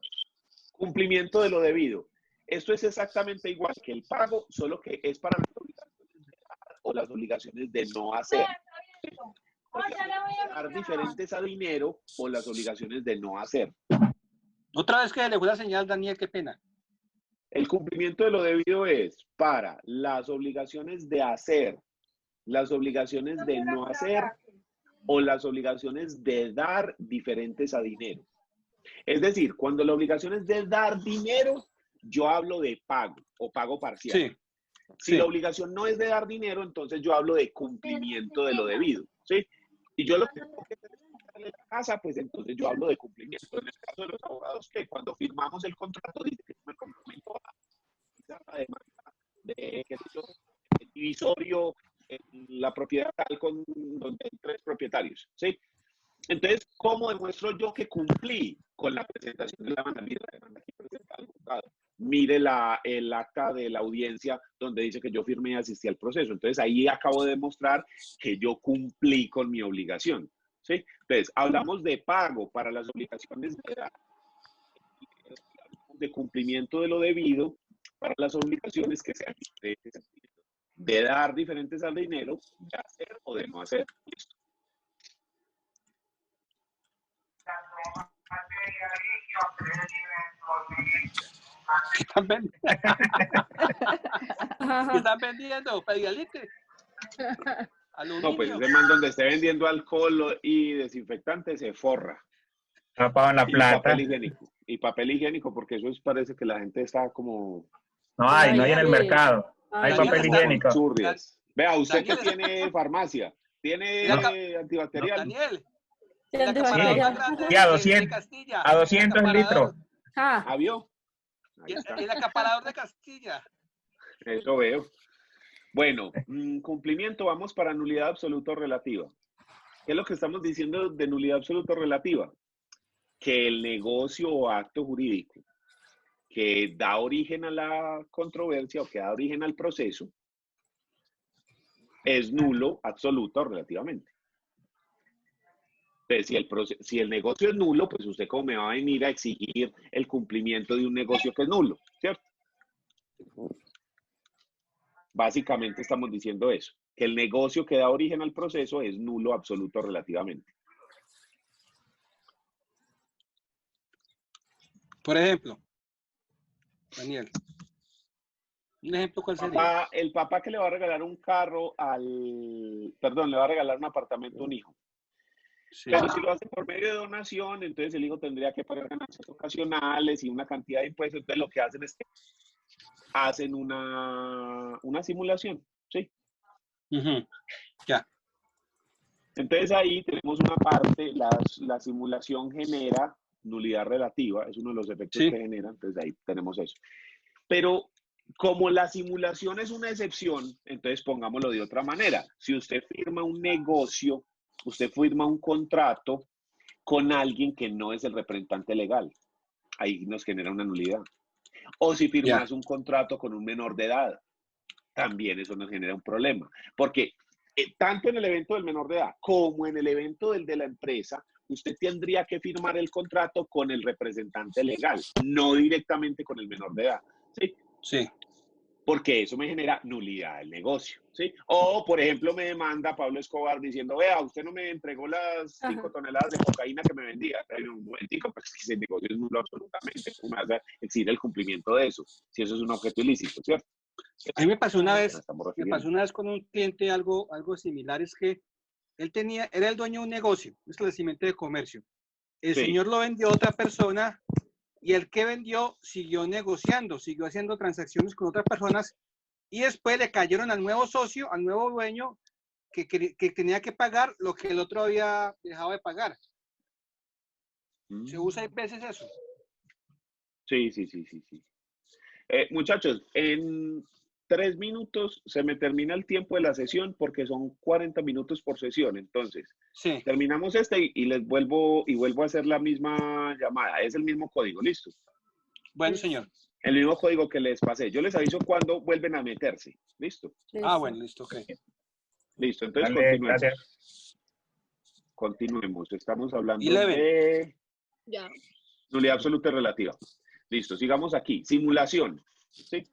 Cumplimiento de lo debido. Esto es exactamente igual que el pago, solo que es para las obligaciones de dar o las obligaciones de no hacer. Dar diferentes a dinero o las obligaciones de no hacer. Otra vez que le fue la señal, Daniel, qué pena. El cumplimiento de lo debido es para las obligaciones de hacer, las obligaciones de no hacer o las obligaciones de dar diferentes a dinero. Es decir, cuando la obligación es de dar dinero, yo hablo de pago o pago parcial. Sí. Si la obligación no es de dar dinero, entonces yo hablo de cumplimiento de lo debido, ¿sí? Y yo lo que tengo que hacer es darle la casa, pues entonces yo hablo de cumplimiento. En el caso de los abogados, que cuando firmamos el contrato dice que me comprometo a la demanda de que el divisorio, la propiedad tal con donde hay 3 propietarios, ¿sí? Entonces, ¿cómo demuestro yo que cumplí con la presentación de la demanda? Mire la demanda que presenta el juzgado. Mire el acta de la audiencia donde dice que yo firmé y asistí al proceso. Entonces, ahí acabo de demostrar que yo cumplí con mi obligación. ¿Sí? Entonces, hablamos de pago para las obligaciones de cumplimiento de lo debido para las obligaciones que sean de dar diferentes al dinero, de hacer o de no hacer. Listo. ¿Qué están vendiendo? ¿Qué están vendiendo? Pedialite. No, pues ese man donde esté vendiendo alcohol y desinfectante se forra. Tapado en la plata. Papel higiénico. Y papel higiénico, porque eso parece que la gente está como... No hay en el mercado. Hay Ay, papel higiénico. Churrias. Vea, usted Daniel, que tiene farmacia, tiene antibacterial. Daniel. Sí, El acaparador más grande Sí, a de 200, Castilla. a 200 El litros. Ah, ¿Vio? Ahí está. El acaparador de Castilla. Eso veo. Bueno, cumplimiento, vamos para nulidad absoluta o relativa. ¿Qué es lo que estamos diciendo de nulidad absoluta o relativa? Que el negocio o acto jurídico que da origen a la controversia o que da origen al proceso es nulo, absoluta o relativamente. Entonces, si el negocio es nulo, pues usted cómo me va a venir a exigir el cumplimiento de un negocio que es nulo, ¿cierto? Básicamente estamos diciendo eso, que el negocio que da origen al proceso es nulo absoluto relativamente. Por ejemplo, Daniel, un ejemplo, ¿cuál sería? El papá que le va a regalar un carro perdón, le va a regalar un apartamento a un hijo. Sí. Pero si lo hace por medio de donación, entonces el hijo tendría que pagar ganancias ocasionales y una cantidad de impuestos. Entonces lo que hacen es que hacen una simulación, ¿sí? Ya. Entonces ahí tenemos una parte, la simulación genera nulidad relativa, es uno de los efectos Sí. que genera, entonces ahí tenemos eso. Pero como la simulación es una excepción, entonces pongámoslo de otra manera. Si usted firma un negocio, usted firma un contrato con alguien que no es el representante legal, ahí nos genera una nulidad. O si firmas un contrato con un menor de edad, también eso nos genera un problema. Porque tanto en el evento del menor de edad como en el evento del de la empresa, usted tendría que firmar el contrato con el representante legal, no directamente con el menor de edad. ¿Sí? Sí. Porque eso me genera nulidad del negocio, ¿sí? O, por ejemplo, me demanda Pablo Escobar diciendo, vea, usted no me entregó las 5 toneladas de cocaína que me vendía. En un momentico, pues ese negocio es nulo absolutamente. ¿Cómo me vas a exigir el cumplimiento de eso? Si eso es un objeto ilícito, ¿cierto? A mí me pasó una vez, con un cliente algo similar, es que él era el dueño de un negocio, un establecimiento de comercio. El señor lo vendió a otra persona y el que vendió siguió negociando, siguió haciendo transacciones con otras personas y después le cayeron al nuevo socio, al nuevo dueño, que tenía que pagar lo que el otro había dejado de pagar. ¿Se usa a veces eso? Sí. Muchachos, en 3 minutos se me termina el tiempo de la sesión porque son 40 minutos por sesión. Entonces, terminamos y les vuelvo a hacer la misma llamada. Es el mismo código, ¿listo? Bueno, señor. El mismo código que les pasé. Yo les aviso cuando vuelven a meterse. ¿Listo? Bueno, listo, ok. Listo, entonces Dale, continuemos. gracias. Continuemos. Estamos hablando 11. de Ya. nulidad absoluta y relativa. Listo, sigamos aquí. Simulación. ¿Sí?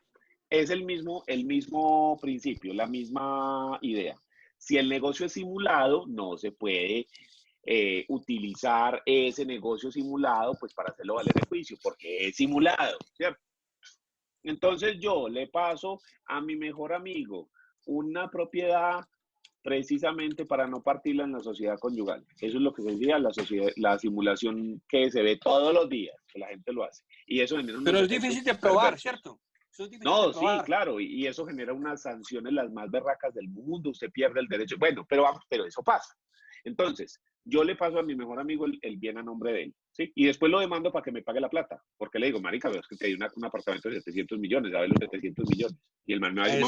Es el mismo principio, la misma idea. Si el negocio es simulado, no se puede utilizar ese negocio simulado pues para hacerlo valer el juicio, porque es simulado, ¿cierto? Entonces yo le paso a mi mejor amigo una propiedad precisamente para no partirla en la sociedad conyugal. Eso es lo que sería la simulación que se ve todos los días, que la gente lo hace. Y eso genera Pero es difícil de probar, ¿cierto? No, sí, claro, y eso genera unas sanciones las más berracas del mundo, usted pierde el derecho. Bueno, pero eso pasa. Entonces, yo le paso a mi mejor amigo el bien a nombre de él, ¿sí? Y después lo demando para que me pague la plata, porque le digo, marica, es que te di un apartamento de 700 millones, ¿sabes los 700 millones? Y el man me va a decir,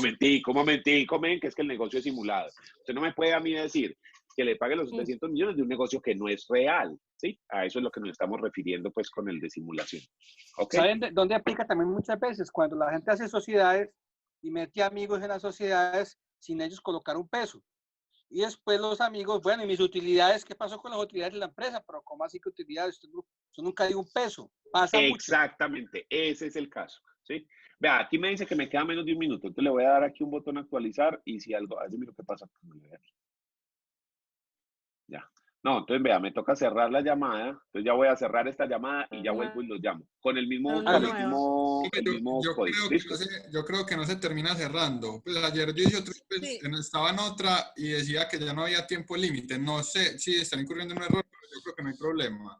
momentico, men, que es que el negocio es simulado. Usted no me puede a mí decir que le pague los 700 millones de un negocio que no es real, ¿sí? A eso es lo que nos estamos refiriendo, pues, con el de simulación. ¿Okay? ¿Saben dónde aplica también muchas veces? Cuando la gente hace sociedades y mete amigos en las sociedades sin ellos colocar un peso. Y después los amigos, bueno, ¿y mis utilidades? ¿Qué pasó con las utilidades de la empresa? Pero ¿cómo así que utilidades? Yo nunca digo un peso. Pasa mucho. Exactamente, ese es el caso, ¿sí? Vea, aquí me dice que me queda menos de un minuto, entonces le voy a dar aquí un botón actualizar y si algo, así miro qué pasa. Ya. No, entonces vea, me toca cerrar la llamada, entonces ya voy a cerrar esta llamada y ya vuelvo y los llamo. Con el mismo código. Yo creo que no se termina cerrando. Pues ayer yo hice estaba en otra y decía que ya no había tiempo límite. No sé si están incurriendo en un error, pero yo creo que no hay problema.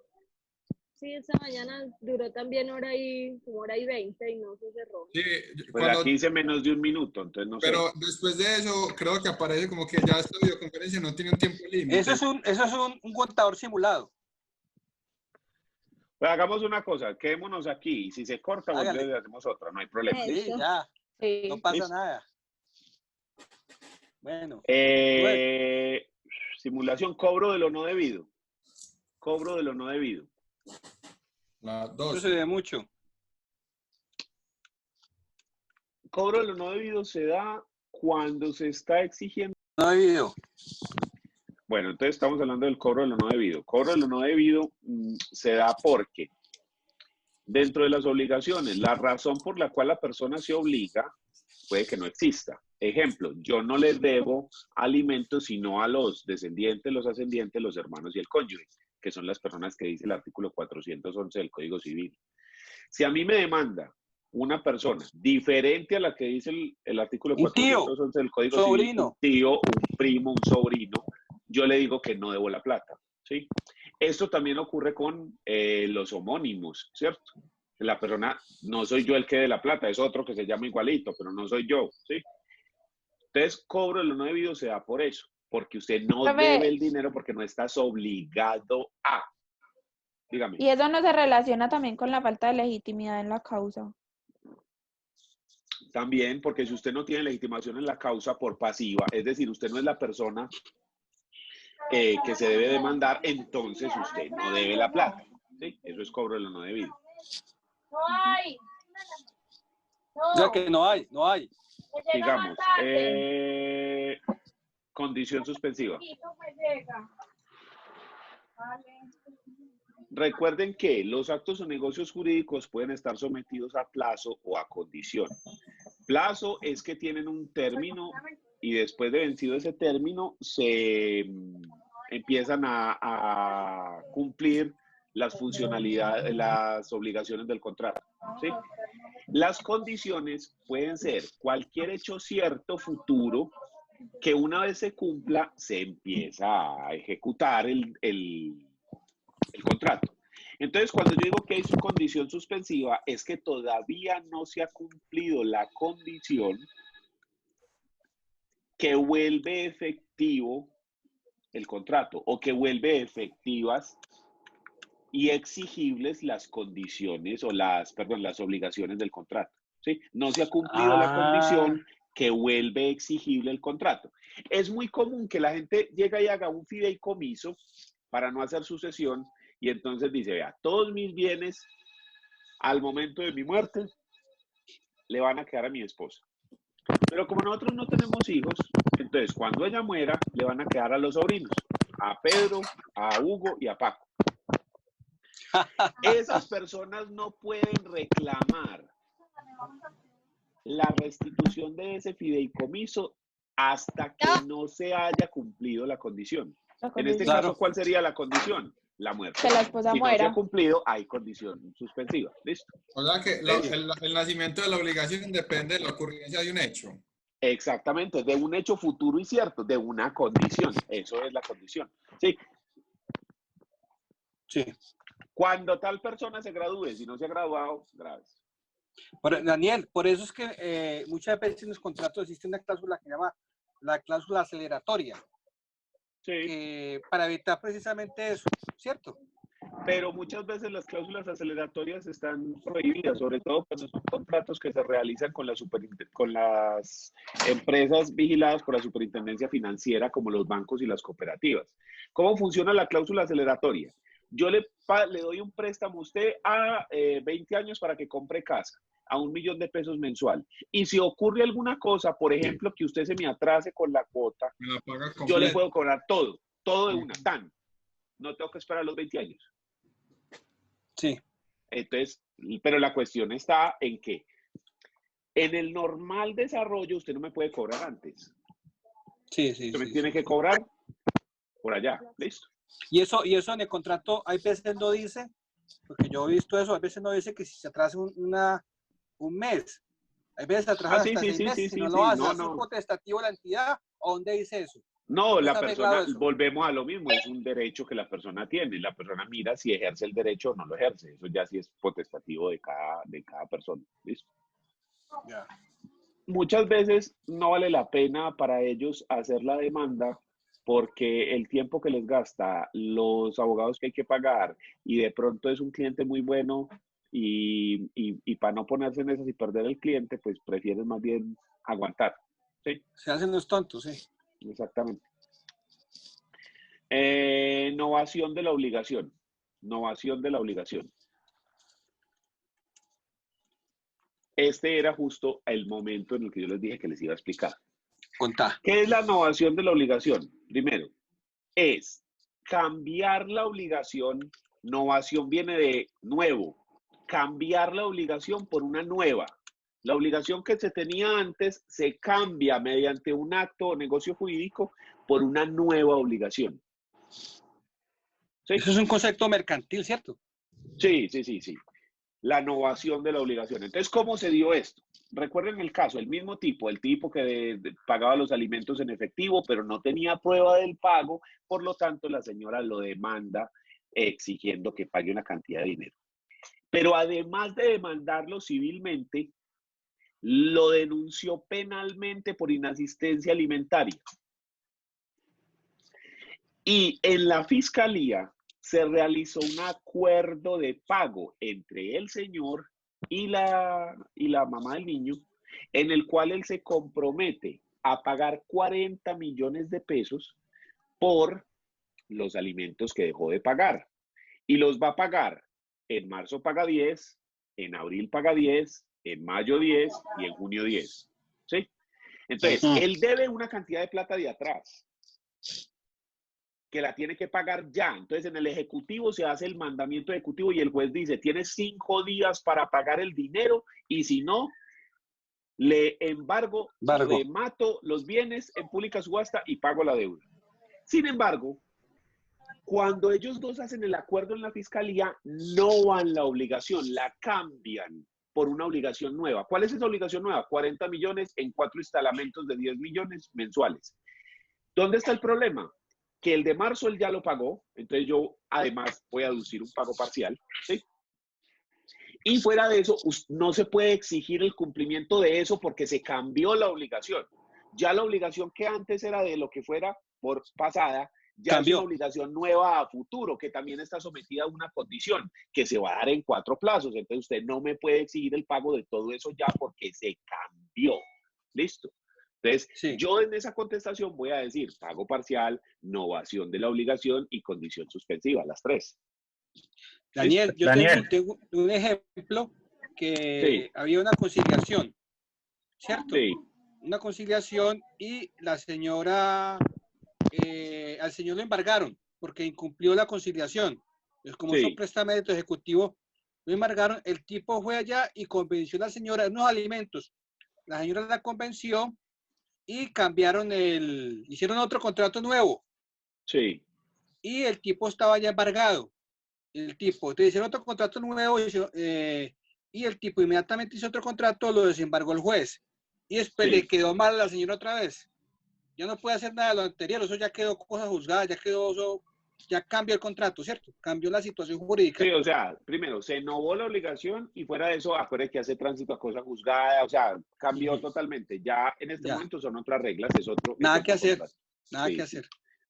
Sí, esta mañana duró también como hora y 20 y no se cerró. Sí, pues aquí hice menos de un minuto, entonces no sé. Pero después de eso, creo que aparece como que ya esta videoconferencia no tiene un tiempo límite. Eso es un contador simulado. Pues hagamos una cosa, quedémonos aquí y si se corta, volvemos y hacemos otra, no hay problema. Sí, ya. Sí. No pasa nada. Bueno. Simulación, cobro de lo no debido. Cobro de lo no debido. Eso se ve mucho. Cobro de lo no debido se da cuando se está exigiendo. No debido. Bueno, entonces estamos hablando del cobro de lo no debido. Cobro de lo no debido se da porque dentro de las obligaciones, la razón por la cual la persona se obliga puede que no exista. Ejemplo, yo no les debo alimentos sino a los descendientes, los ascendientes, los hermanos y el cónyuge, que son las personas que dice el artículo 411 del Código Civil. Si a mí me demanda una persona diferente a la que dice el artículo 411 del Código Civil, un tío, un primo, un sobrino, yo le digo que no debo la plata, ¿sí? Esto también ocurre con los homónimos, ¿cierto? La persona, no soy yo el que dé la plata, es otro que se llama igualito, pero no soy yo, ¿sí? Entonces, cobro de lo no debido se da por eso, porque usted no debe el dinero porque no estás obligado a. Dígame. Y eso no se relaciona también con la falta de legitimidad en la causa. También, porque si usted no tiene legitimación en la causa por pasiva, es decir, usted no es la persona que se debe demandar, entonces usted no debe la plata, ¿sí? Eso es cobro de lo no debido. No hay. Ya que no hay. Digamos, condición suspensiva. Recuerden que los actos o negocios jurídicos pueden estar sometidos a plazo o a condición. Plazo es que tienen un término y después de vencido ese término se empiezan a cumplir las funcionalidades, las obligaciones del contrato, ¿sí? Las condiciones pueden ser cualquier hecho cierto futuro que una vez se cumpla se empieza a ejecutar el contrato. Entonces, cuando yo digo que hay su condición suspensiva, es que todavía no se ha cumplido la condición que vuelve efectivo el contrato o que vuelve efectivas y exigibles las condiciones o las obligaciones del contrato, ¿sí? No se ha cumplido la condición que vuelve exigible el contrato. Es muy común que la gente llegue y haga un fideicomiso para no hacer sucesión y entonces dice, vea, todos mis bienes al momento de mi muerte le van a quedar a mi esposa. Pero como nosotros no tenemos hijos, entonces cuando ella muera le van a quedar a los sobrinos, a Pedro, a Hugo y a Paco. Esas personas no pueden reclamar la restitución de ese fideicomiso hasta que no se haya cumplido la condición. En este caso, ¿cuál sería la condición? La muerte. Que la esposa si muera. No se ha cumplido, hay condición suspensiva. ¿Listo? O sea que el nacimiento de la obligación depende de la ocurrencia de un hecho. Exactamente, de un hecho futuro y cierto, de una condición. Eso es la condición. Sí. Sí. Cuando tal persona se gradúe, si no se ha graduado, graves. Pero, Daniel, por eso es que muchas veces en los contratos existe una cláusula que se llama la cláusula aceleratoria. Sí. Para evitar precisamente eso, ¿cierto? Pero muchas veces las cláusulas aceleratorias están prohibidas, sobre todo cuando son contratos que se realizan con las empresas vigiladas por la superintendencia financiera, como los bancos y las cooperativas. ¿Cómo funciona la cláusula aceleratoria? Yo le doy un préstamo a usted a 20 años para que compre casa a $1.000.000 pesos mensual. Y si ocurre alguna cosa, por ejemplo, que usted se me atrase con la cuota, yo le puedo cobrar todo de una, tan. No tengo que esperar los 20 años. Sí. Entonces, pero la cuestión está en que en el normal desarrollo usted no me puede cobrar antes. Sí. Usted me tiene que cobrar por allá. ¿Listo? Y eso en el contrato, hay veces no dice, porque yo he visto eso, hay veces no dice que si se atrasa un mes, hay veces se atrasa hasta 6 meses, si no lo hace, ¿es un potestativo de la entidad o dónde dice eso? No, la persona, volvemos a lo mismo, es un derecho que la persona tiene, la persona mira si ejerce el derecho o no lo ejerce, eso ya sí es potestativo de cada persona, ¿listo? Yeah. Muchas veces no vale la pena para ellos hacer la demanda porque el tiempo que les gasta, los abogados que hay que pagar y de pronto es un cliente muy bueno y para no ponerse en esas y perder el cliente, pues prefieren más bien aguantar. ¿Sí? Se hacen los tontos, sí. Exactamente. Novación de la obligación. Novación de la obligación. Este era justo el momento en el que yo les dije que les iba a explicar. Contá. ¿Qué es la novación de la obligación? Primero, es cambiar la obligación. Novación viene de nuevo. Cambiar la obligación por una nueva. La obligación que se tenía antes se cambia mediante un acto o negocio jurídico por una nueva obligación. ¿Sí? Eso es un concepto mercantil, ¿cierto? Sí. La novación de la obligación. Entonces, ¿cómo se dio esto? Recuerden el caso, el mismo tipo, el tipo que pagaba los alimentos en efectivo, pero no tenía prueba del pago, por lo tanto, la señora lo demanda exigiendo que pague una cantidad de dinero. Pero además de demandarlo civilmente, lo denunció penalmente por inasistencia alimentaria. Y en la fiscalía se realizó un acuerdo de pago entre el señor y la mamá del niño, en el cual él se compromete a pagar 40 millones de pesos por los alimentos que dejó de pagar. Y los va a pagar. En marzo paga 10, en abril paga 10, en mayo 10 y en junio 10. ¿Sí? Entonces, él debe una cantidad de plata de atrás, que la tiene que pagar ya. Entonces, en el ejecutivo se hace el mandamiento ejecutivo y el juez dice, tienes 5 días para pagar el dinero y si no, le embargo, remato los bienes en pública subasta y pago la deuda. Sin embargo, cuando ellos dos hacen el acuerdo en la fiscalía, no van la obligación, la cambian por una obligación nueva. ¿Cuál es esa obligación nueva? 40 millones en 4 instalamentos de 10 millones mensuales. ¿Dónde está el problema? Que el de marzo él ya lo pagó, entonces yo además voy a aducir un pago parcial, ¿sí? Y fuera de eso, no se puede exigir el cumplimiento de eso porque se cambió la obligación. Ya la obligación que antes era de lo que fuera por pasada, ya cambió. Es una obligación nueva a futuro, que también está sometida a una condición, que se va a dar en 4 plazos. Entonces usted no me puede exigir el pago de todo eso ya porque se cambió. ¿Listo? Entonces, sí. Yo en esa contestación voy a decir pago parcial, novación de la obligación y condición suspensiva, las 3. Daniel, yo tengo un ejemplo que había una conciliación, ¿cierto? Sí. Una conciliación y la señora, al señor lo embargaron porque incumplió la conciliación. Entonces, como son prestamentos ejecutivos, lo embargaron. El tipo fue allá y convenció a la señora de unos alimentos. La señora la convenció y cambiaron hicieron otro contrato nuevo. Sí. Y el tipo estaba ya embargado. Entonces hicieron otro contrato nuevo y el tipo inmediatamente hizo otro contrato, lo desembargó el juez. Y después le quedó mal a la señora otra vez. Ya no puede hacer nada de lo anterior, eso ya quedó cosa juzgada, ya cambió el contrato, ¿cierto? Cambió la situación jurídica. Sí, o sea, primero, se novó la obligación y fuera de eso, acuérdense que hace tránsito a cosa juzgada, o sea, cambió totalmente. Ya en este momento son otras reglas, es otro. Nada que hacer, nada que hacer.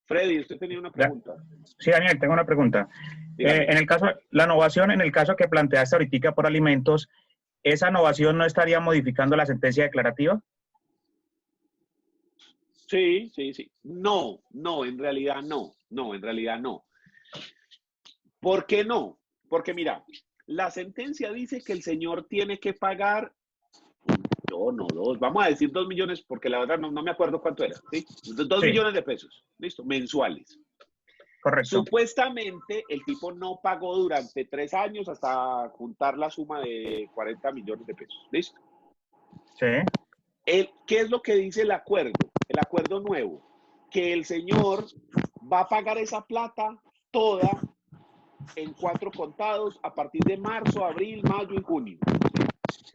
Freddy, usted tenía una pregunta. Sí, Daniel, tengo una pregunta. En el caso, la novación, en el caso que planteaste ahorita por alimentos, ¿esa novación no estaría modificando la sentencia declarativa? Sí. No, en realidad no. ¿Por qué no? Porque mira, la sentencia dice que el señor tiene que pagar, no, 2, vamos a decir 2 millones, porque la verdad no me acuerdo cuánto era, ¿sí? 2 millones de pesos, listo, mensuales. Correcto. Supuestamente el tipo no pagó durante 3 años hasta juntar la suma de 40 millones de pesos, ¿listo? Sí. ¿Qué es lo que dice el acuerdo? El acuerdo nuevo, que el señor va a pagar esa plata toda en 4 contados a partir de marzo, abril, mayo y junio.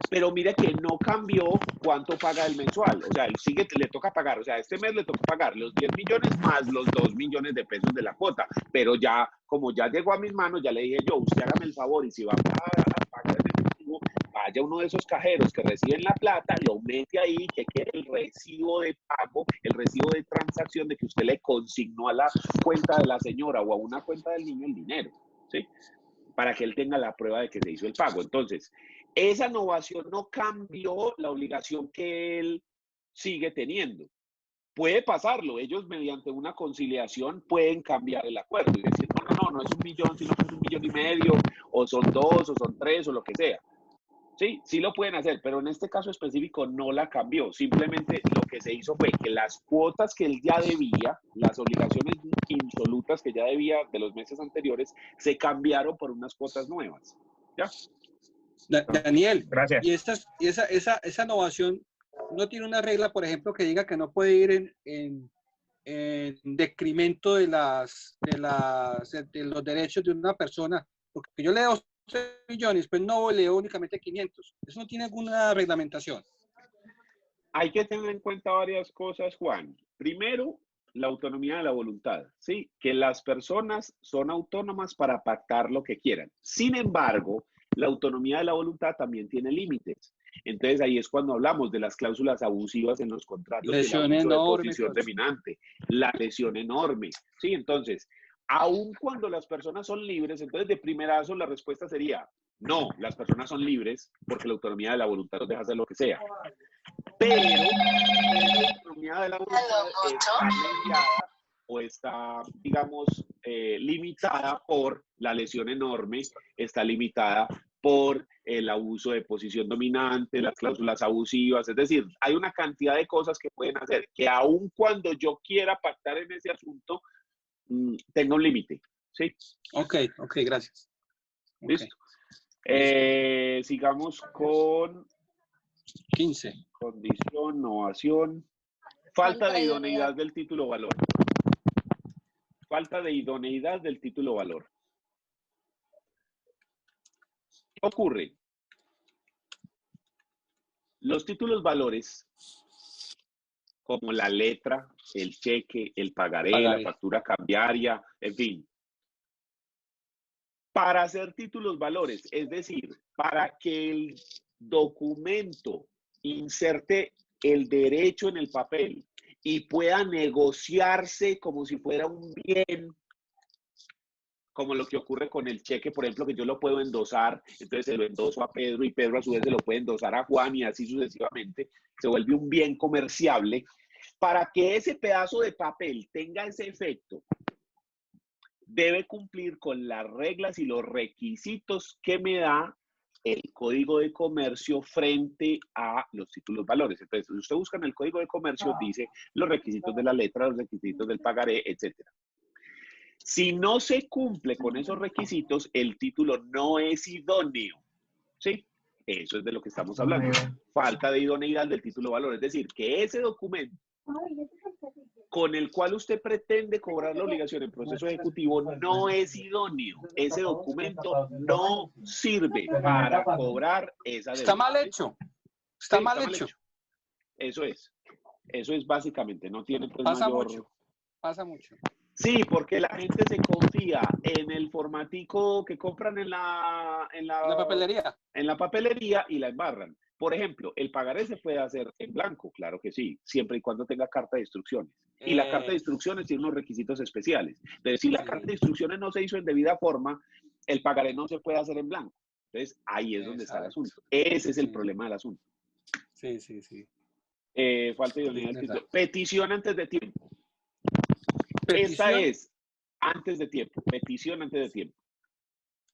Pero mire que no cambió cuánto paga el mensual. O sea, le toca pagar. O sea, este mes le toca pagar los 10 millones más los 2 millones de pesos de la cuota. Pero ya, como ya llegó a mis manos, ya le dije yo, usted hágame el favor y si va a pagar el efectivo, vaya a uno de esos cajeros que reciben la plata, lo mete ahí, que quede el recibo de pago, el recibo de transacción de que usted le consignó a la cuenta de la señora o a una cuenta del niño el dinero, ¿sí? Para que él tenga la prueba de que se hizo el pago. Entonces, esa novación no cambió la obligación que él sigue teniendo. Puede pasarlo. Ellos, mediante una conciliación, pueden cambiar el acuerdo y decir, no es 1 millón, sino que es 1,5 millones, o son 2, o son 3, o lo que sea. Sí, sí lo pueden hacer, pero en este caso específico no la cambió. Simplemente lo que se hizo fue que las cuotas que él ya debía, las obligaciones insolutas que ya debía de los meses anteriores, se cambiaron por unas cuotas nuevas. ¿Ya? Daniel, Gracias. y esa innovación no tiene una regla, por ejemplo, que diga que no puede ir en decremento de los derechos de una persona, porque yo leo 3 millones, pues no leo únicamente 500. Eso no tiene alguna reglamentación. Hay que tener en cuenta varias cosas, Juan. Primero, la autonomía de la voluntad, ¿sí? Que las personas son autónomas para pactar lo que quieran. Sin embargo, la autonomía de la voluntad también tiene límites. Entonces, ahí es cuando hablamos de las cláusulas abusivas en los contratos. Lesión de enorme. posición dominante, la lesión enorme, ¿sí? Entonces, aun cuando las personas son libres, entonces de primerazo la respuesta sería, no, las personas son libres porque la autonomía de la voluntad nos deja hacer lo que sea. Pero la autonomía de la voluntad está mediada o está, digamos, limitada por la lesión enorme, está limitada por el abuso de posición dominante, las cláusulas abusivas, es decir, hay una cantidad de cosas que pueden hacer que aun cuando yo quiera pactar en ese asunto, tenga un límite, ¿sí? Ok, gracias. ¿Listo? Sigamos con 15. condición, innovación, falta de idoneidad del título valor. Falta de idoneidad del título valor. ¿Qué ocurre? Los títulos valores, como la letra, el cheque, el pagaré, la factura cambiaria, en fin. Para hacer títulos valores, es decir, para que el documento inserte el derecho en el papel y pueda negociarse como si fuera un bien, como lo que ocurre con el cheque, por ejemplo, que yo lo puedo endosar, entonces se lo endoso a Pedro y Pedro a su vez se lo puede endosar a Juan y así sucesivamente, se vuelve un bien comerciable. Para que ese pedazo de papel tenga ese efecto, debe cumplir con las reglas y los requisitos que me da el Código de Comercio frente a los títulos valores. Entonces, si usted busca en el Código de Comercio, dice los requisitos de la letra, los requisitos del pagaré, etc. Si no se cumple con esos requisitos, el título no es idóneo. ¿Sí? Eso es de lo que estamos hablando. Falta de idoneidad del título valor. Es decir, que ese documento con el cual usted pretende cobrar la obligación en proceso ejecutivo no es idóneo. Ese documento no sirve para cobrar esa deuda. Está mal hecho. Está mal hecho. Eso es básicamente. No tiene pues Pasa mayor... mucho. Pasa mucho. Sí, porque la gente se confía en el formatico que compran en la papelería. En la papelería y la embarran. Por ejemplo, el pagaré se puede hacer en blanco, claro que sí, siempre y cuando tenga carta de instrucciones. Y la carta de instrucciones tiene unos requisitos especiales. Pero si la carta de instrucciones no se hizo en debida forma, el pagaré no se puede hacer en blanco. Entonces, ahí es donde está el asunto. Ese es el problema del asunto. Sí. Falta de idoneidad del título. Petición antes de tiempo. ¿Petición? Esta es antes de tiempo. Petición antes de tiempo.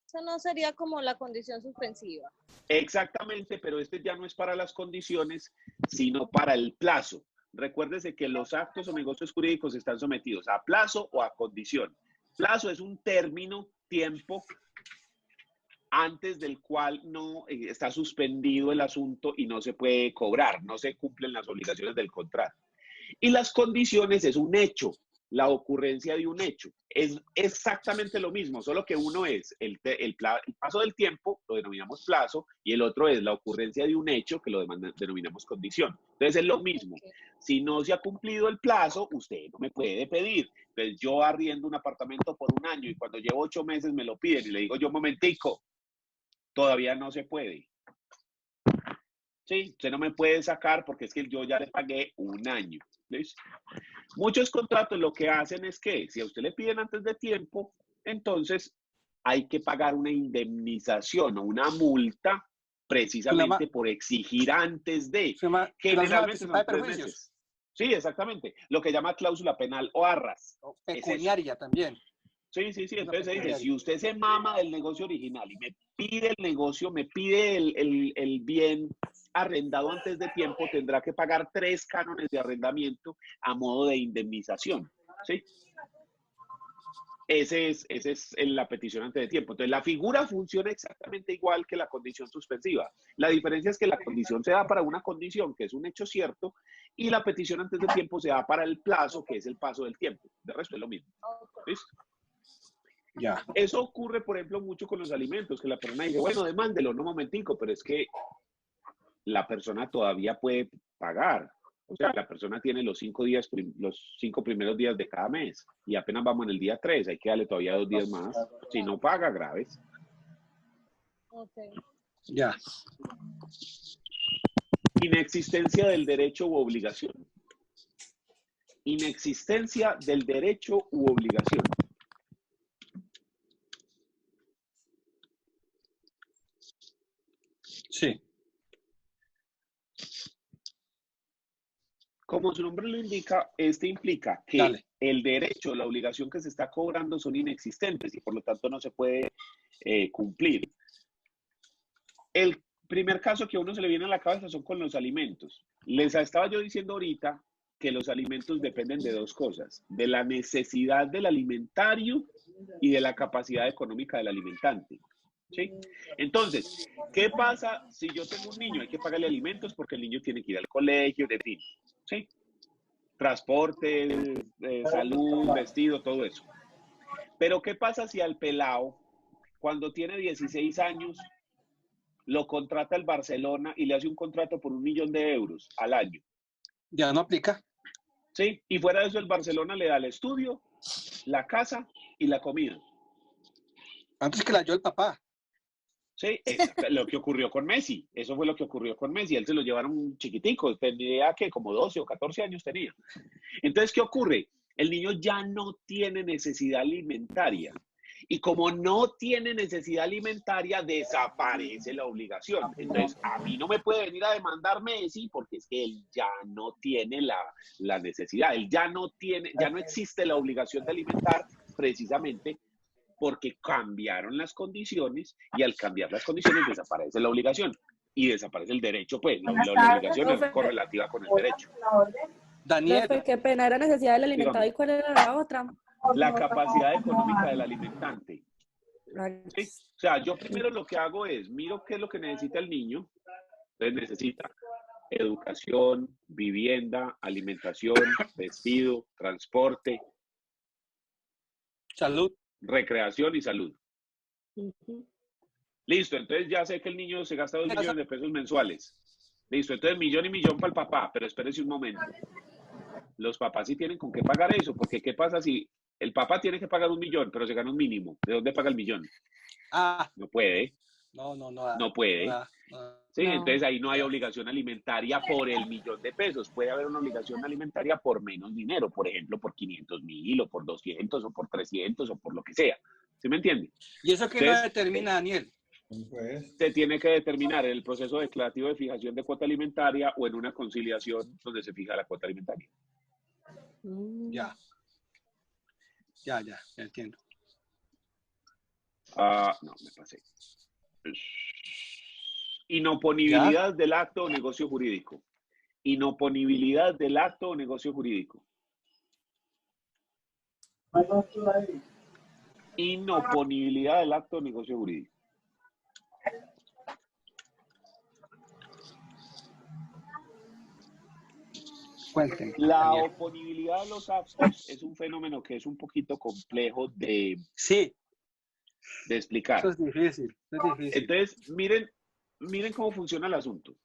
Eso no sería como la condición suspensiva. Exactamente, pero este ya no es para las condiciones, sino para el plazo. Recuérdese que los actos o negocios jurídicos están sometidos a plazo o a condición. Plazo es un término, tiempo, antes del cual no está suspendido el asunto y no se puede cobrar, no se cumplen las obligaciones del contrato. Y las condiciones es un hecho, la ocurrencia de un hecho. Es exactamente lo mismo, solo que uno es el paso del tiempo, lo denominamos plazo, y el otro es la ocurrencia de un hecho, que lo denominamos condición. Entonces es lo mismo. Si no se ha cumplido el plazo, usted no me puede pedir. Entonces yo arriendo un apartamento por un año y cuando llevo 8 meses me lo piden y le digo yo, momentico, todavía no se puede. Sí, usted no me puede sacar porque es que yo ya le pagué un año. ¿Listo? Muchos contratos lo que hacen es que si a usted le piden antes de tiempo, entonces hay que pagar una indemnización o una multa precisamente por exigir antes de. Generalmente son 3 meses. Sí, exactamente. Lo que llama cláusula penal o arras. O pecuniaria también. Sí. Entonces se dice, si usted se mama del negocio original y me pide el negocio, me pide el bien arrendado antes de tiempo, tendrá que pagar 3 cánones de arrendamiento a modo de indemnización. ¿Sí? Ese es la petición antes de tiempo. Entonces, la figura funciona exactamente igual que la condición suspensiva. La diferencia es que la condición se da para una condición, que es un hecho cierto, y la petición antes de tiempo se da para el plazo, que es el paso del tiempo. De resto es lo mismo. ¿Listo? Ya. Eso ocurre, por ejemplo, mucho con los alimentos, que la persona dice, bueno, demándelo, no momentico, pero es que la persona todavía puede pagar. O sea, la persona tiene los 5 primeros días de cada mes y apenas vamos en el día 3, hay que darle todavía 2 días más. Si no paga, graves. Okay. Ya. Inexistencia del derecho u obligación. Inexistencia del derecho u obligación. Sí. Como su nombre lo indica, este implica que Dale. el derecho, la obligación que se está cobrando son inexistentes y por lo tanto no se puede cumplir. El primer caso que a uno se le viene a la cabeza son con los alimentos. Les estaba yo diciendo ahorita que los alimentos dependen de 2 cosas, de la necesidad del alimentario y de la capacidad económica del alimentante. ¿Sí? Entonces, ¿qué pasa si yo tengo un niño? Hay que pagarle alimentos porque el niño tiene que ir al colegio, de fin. ¿Sí? Transporte, salud, vestido, todo eso. Pero ¿qué pasa si al pelao, cuando tiene 16 años, lo contrata el Barcelona y le hace un contrato por 1 millón de euros al año? Ya no aplica. ¿Sí? Y fuera de eso, el Barcelona le da el estudio, la casa y la comida. Antes que la dio el papá. Sí, es lo que ocurrió con Messi. Eso fue lo que ocurrió con Messi. Él se lo llevaron chiquitico, tenía que como 12 o 14 años tenía. Entonces, ¿qué ocurre? El niño ya no tiene necesidad alimentaria. Y como no tiene necesidad alimentaria, desaparece la obligación. Entonces, a mí no me puede venir a demandar Messi porque es que él ya no tiene la necesidad. Él ya no existe la obligación de alimentar precisamente porque cambiaron las condiciones y al cambiar las condiciones desaparece la obligación y desaparece el derecho, pues la obligación es correlativa con el derecho. Daniel. Profe, qué pena, era necesidad del alimentado. Dígame. ¿Y cuál era la otra? La capacidad económica del alimentante. Ay, ¿Sí? O sea, yo primero lo que hago es, miro qué es lo que necesita el niño. Entonces necesita educación, vivienda, alimentación, vestido, transporte, Salud. recreación y salud. ujú. Listo, entonces ya sé que el niño se gasta 2 millones de pesos mensuales. Listo, entonces millón y millón para el papá, pero espérese un momento. Los papás sí tienen con qué pagar eso, porque ¿qué pasa si el papá tiene que pagar 1 millón, pero se gana un mínimo? ¿De dónde paga el millón? Ah, No puede, no. no puede. Sí, No. entonces ahí no hay obligación alimentaria por el 1.000.000 de pesos. Puede haber una obligación alimentaria por menos dinero, por ejemplo, por 500.000 o por 200 o por 300 o por lo que sea. ¿Sí me entiende? ¿Y eso qué no Entonces, determina, Daniel? se tiene que determinar en el proceso declarativo de fijación de cuota alimentaria o en una conciliación donde se fija la cuota alimentaria. Ya entiendo. No, me pasé. Inoponibilidad del acto o negocio jurídico. Inoponibilidad del acto o negocio jurídico. Inoponibilidad del acto o negocio jurídico. Cuéntenme. La Daniel. oponibilidad de los actos es un fenómeno que es un poquito complejo de Sí, explicar. eso es difícil. Entonces, miren cómo funciona el asunto.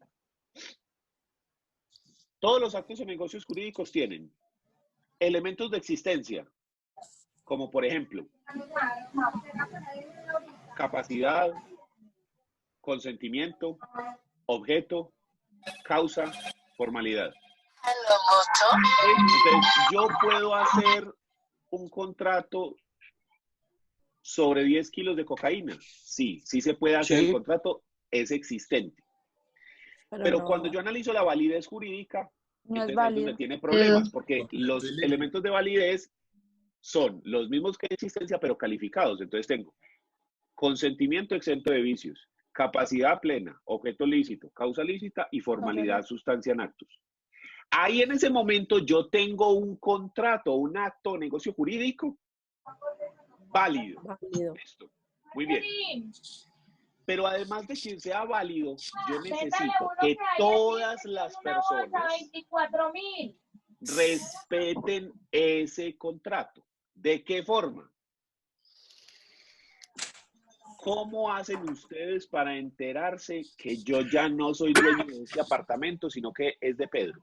Todos los actos o negocios jurídicos tienen elementos de existencia, como por ejemplo, capacidad, consentimiento, objeto, causa, formalidad. Entonces, yo puedo hacer un contrato sobre 10 kilos de cocaína. Sí se puede hacer el contrato, es existente. Pero no. cuando yo analizo la validez jurídica, No es entonces es válido. donde tiene problemas, porque los elementos de validez son los mismos que existencia, pero calificados. Entonces tengo consentimiento exento de vicios, capacidad plena, objeto lícito, causa lícita y formalidad, sustancia en actos. Ahí en ese momento yo tengo un contrato, un acto, negocio jurídico válido. Listo. Muy bien. Pero además de que sea válido, yo necesito que todas las personas respeten ese contrato. ¿De qué forma? ¿Cómo hacen ustedes para enterarse que yo ya no soy dueño de ese apartamento, sino que es de Pedro?